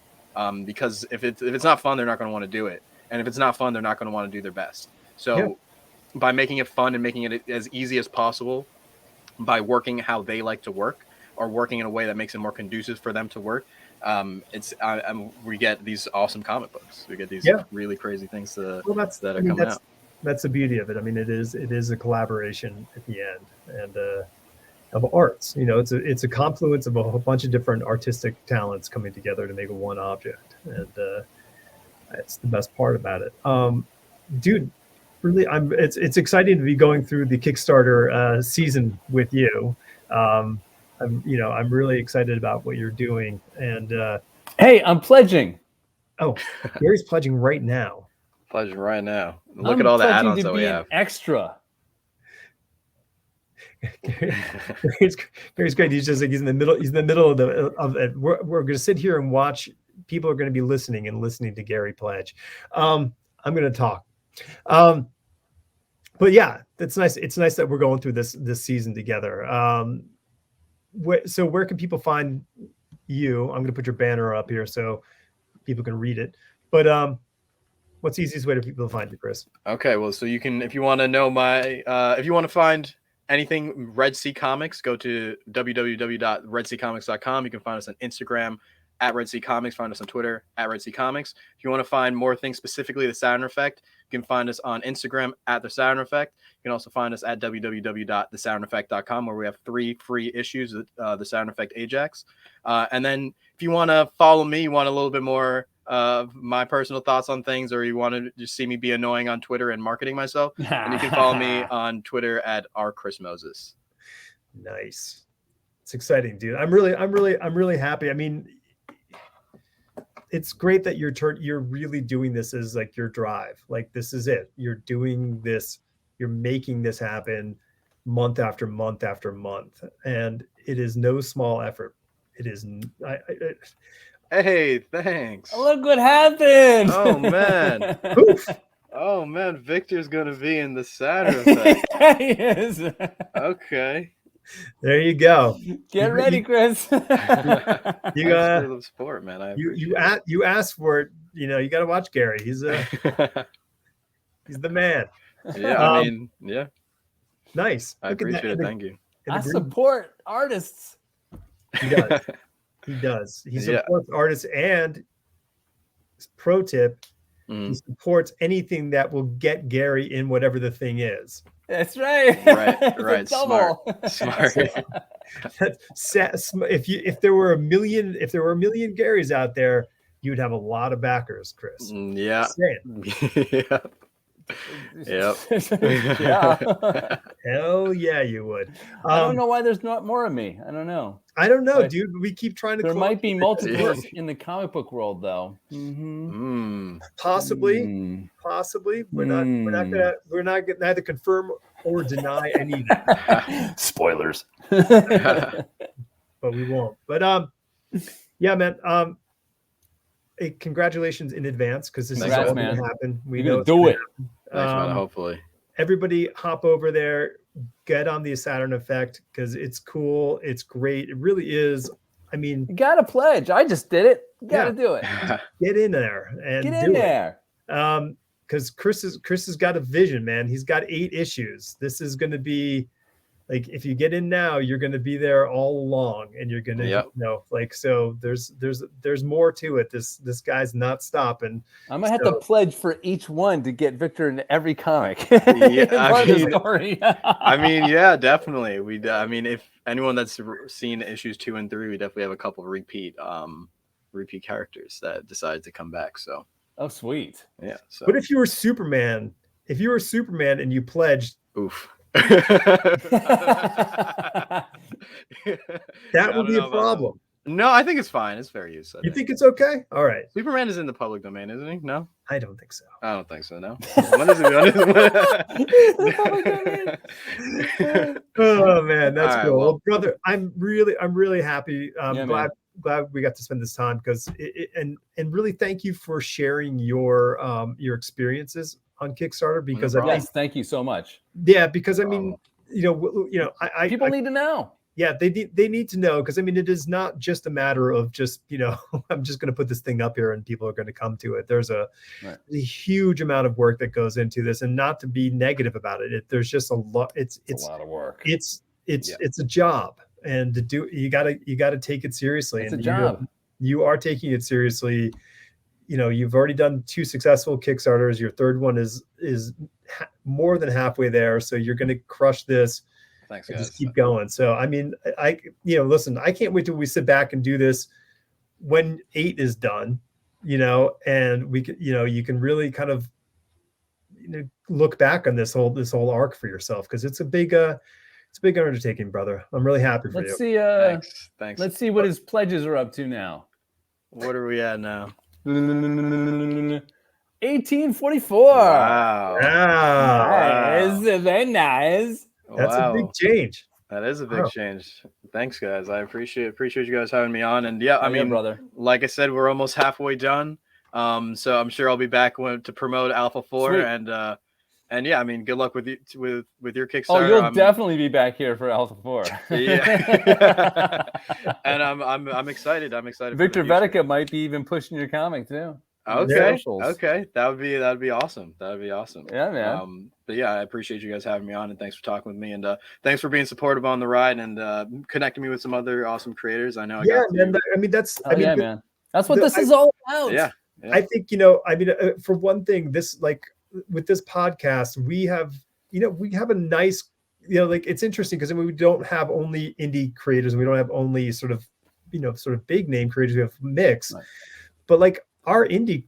because if it's not fun, they're not going to want to do it, and if it's not fun, they're not going to want to do their best. So by making it fun and making it as easy as possible, by working how they like to work, or working in a way that makes it more conducive for them to work, we get these awesome comic books. We get these really crazy things that are coming out. That's the beauty of it. I mean, it is a collaboration at the end, and of arts. You know, it's a confluence of a whole bunch of different artistic talents coming together to make one object, and it's the best part about it. Dude, really, it's exciting to be going through the Kickstarter season with you. I'm really excited about what you're doing. And hey, I'm pledging. Oh, Gary's pledging right now. Pledging right now. Look at all the add-ons that we have. Extra. Gary's great. He's just like he's in the middle of it. We're going to sit here and watch. People are going to be listening to Gary pledge. I'm going to talk. But yeah, it's nice. It's nice that we're going through this season together. So where can people find you? I'm going to put your banner up here so people can read it. But what's the easiest way for people to find you, Chris? Okay, well, so you can, if you want to know if you want to find anything Red Sea Comics, go to www.redseacomics.com. You can find us on Instagram at Red Sea Comics. Find us on Twitter at Red Sea Comics. If you want to find more things, specifically the Saturn Effect, you can find us on Instagram at the Saturn Effect. You can also find us at www.thesaturneffect.com, where we have 3 free issues of the Saturn Effect Ajax. And then if you want to follow me, you want a little bit more of my personal thoughts on things, or you want to just see me be annoying on Twitter and marketing myself, and you can follow me on Twitter at rchrismoses. Nice. It's exciting, dude. I'm really happy. I mean, it's great that you're really doing this as like your drive. Like, this is it. You're doing this. You're making this happen month after month after month, and it is no small effort. It is. Hey, thanks. Look what happened. Oh man. Oh man, Victor's gonna be in the Saturn Effect. Yes. Okay. There you go. Get ready, Chris. You Thanks got for the support, man. I you asked for it. You know, you got to watch Gary. He's the man. Yeah, I mean, yeah. Nice. I appreciate it. Thank you. I support artists. He does. He does. He supports artists, and pro tip, he supports anything that will get Gary in whatever the thing is. That's right. Right. Smart. If there were a million Garys out there, you'd have a lot of backers, Chris. Yeah. Yeah. Yep. Yeah. Hell yeah, you would. I don't know why there's not more of me. I don't know. I don't know, dude. We keep trying to. There might be multiples in the comic book world, though. Possibly. We're not gonna neither confirm or deny any spoilers. But we won't. But yeah, man. Hey, congratulations in advance, because this is all going to happen. We know do it. Thanks, man, hopefully. Everybody hop over there, get on the Saturn Effect, because it's cool. It's great. It really is. I mean, you gotta pledge. I just did it. You gotta do it. Get in there and get in there. Because Chris has got a vision, man. He's got 8 issues. This is going to be like, if you get in now, you're going to be there all along, and you're going to, so there's more to it. This guy's not stopping. I might have to pledge for each one to get Victor in every comic. Story. I mean, yeah, definitely. I mean, if anyone that's seen issues 2 and 3, we definitely have a couple of repeat characters that decide to come back. So. Oh, sweet. Yeah. So. But if you were Superman and you pledged, oof. That would be a problem. No, I think it's fine. It's fair use. You think it's okay? All right. Superman is in the public domain, isn't he? No, I don't think so. I don't think so. No. When is it? Oh man, that's right, cool. well, brother. I'm really happy. Glad we got to spend this time, because and really thank you for sharing your experiences on Kickstarter, because thank you so much. Yeah, because I mean, I people need to know. Yeah, they need to know, because I mean, it is not just a matter of just, I'm just going to put this thing up here and people are going to come to it. There's a huge amount of work that goes into this, and not to be negative about it. There's just a lot. It's a lot of work. It's a job, and to do, you gotta take it seriously. It's a job. You are taking it seriously. You've already done 2 successful Kickstarters. Your third one is more than halfway there. So you're going to crush this. Thanks, guys. Just keep going. So, I mean, listen, I can't wait till we sit back and do this when 8 is done, and we can, you can really kind of, look back on this whole arc for yourself, because it's a big undertaking, brother. I'm really happy for you. Let's see. Thanks. Let's see what his pledges are up to now. What are we at now? 1844. Wow. Nice. Very nice. That's a big change. That is a big change. Thanks, guys. I appreciate you guys having me on. And I mean, brother, like I said, we're almost halfway done. So I'm sure I'll be back to promote Alpha 4. Sweet. And yeah, I mean, good luck with your Kickstarter. Oh, you'll definitely be back here for Alpha 4. Yeah. And I'm excited. Victor Vetica might be even pushing your comic too. Okay. That would be awesome. Yeah, man. But yeah, I appreciate you guys having me on, and thanks for talking with me, and thanks for being supportive on the ride, and connecting me with some other awesome creators. I know. Man. That's man. That's what this is all about. Yeah. I think for one thing, this with this podcast, we have a nice, it's interesting, because we don't have only indie creators, and we don't have only sort of big name creators. We have a mix, but our indie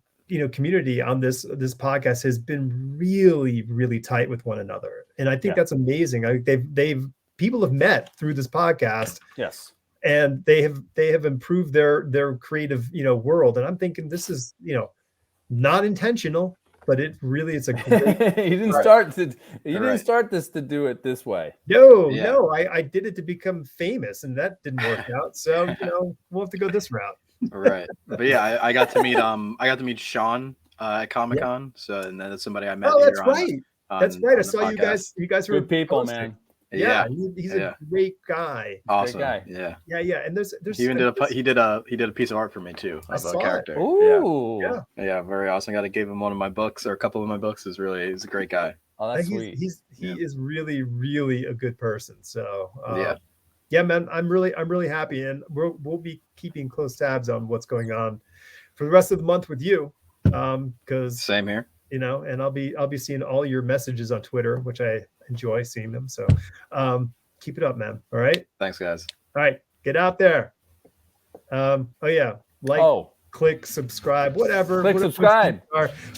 community on this podcast has been really, really tight with one another, and I think that's amazing. People have met through this podcast. Yes. And they have improved their creative world, and I'm thinking this is not intentional, but it's a great. You didn't start this to do it this way. No, I did it to become famous, and that didn't work out. So we'll have to go this route. Right. But yeah, I got to meet Sean at Comic-Con. So and that's somebody I met. Oh, that's here on, right. on- That's right. I on the saw you podcast. guys were Good people, posting. man. Yeah, he's a great guy. Awesome. guy. Yeah. Yeah. And there's He even did a piece of art for me too I of a saw it. character. Ooh. Yeah. Yeah, very awesome. Got to give him one of my books or a couple of my books. He's a great guy. Oh, that's sweet. He is really, really a good person. So yeah, man, I'm really happy, and we'll be keeping close tabs on what's going on for the rest of the month with you. Because same here. You know, and I'll be seeing all your messages on Twitter, which I enjoy seeing them. So keep it up, man. All right. Thanks, guys. All right, get out there. Click subscribe, whatever. Subscribe.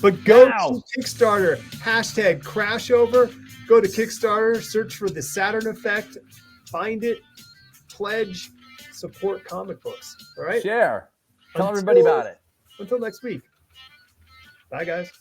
But go to Kickstarter, #crashover. Go to Kickstarter, search for the Saturn Effect, find it, pledge, support comic books. All right. Share. Tell everybody about it. Until next week. Bye, guys.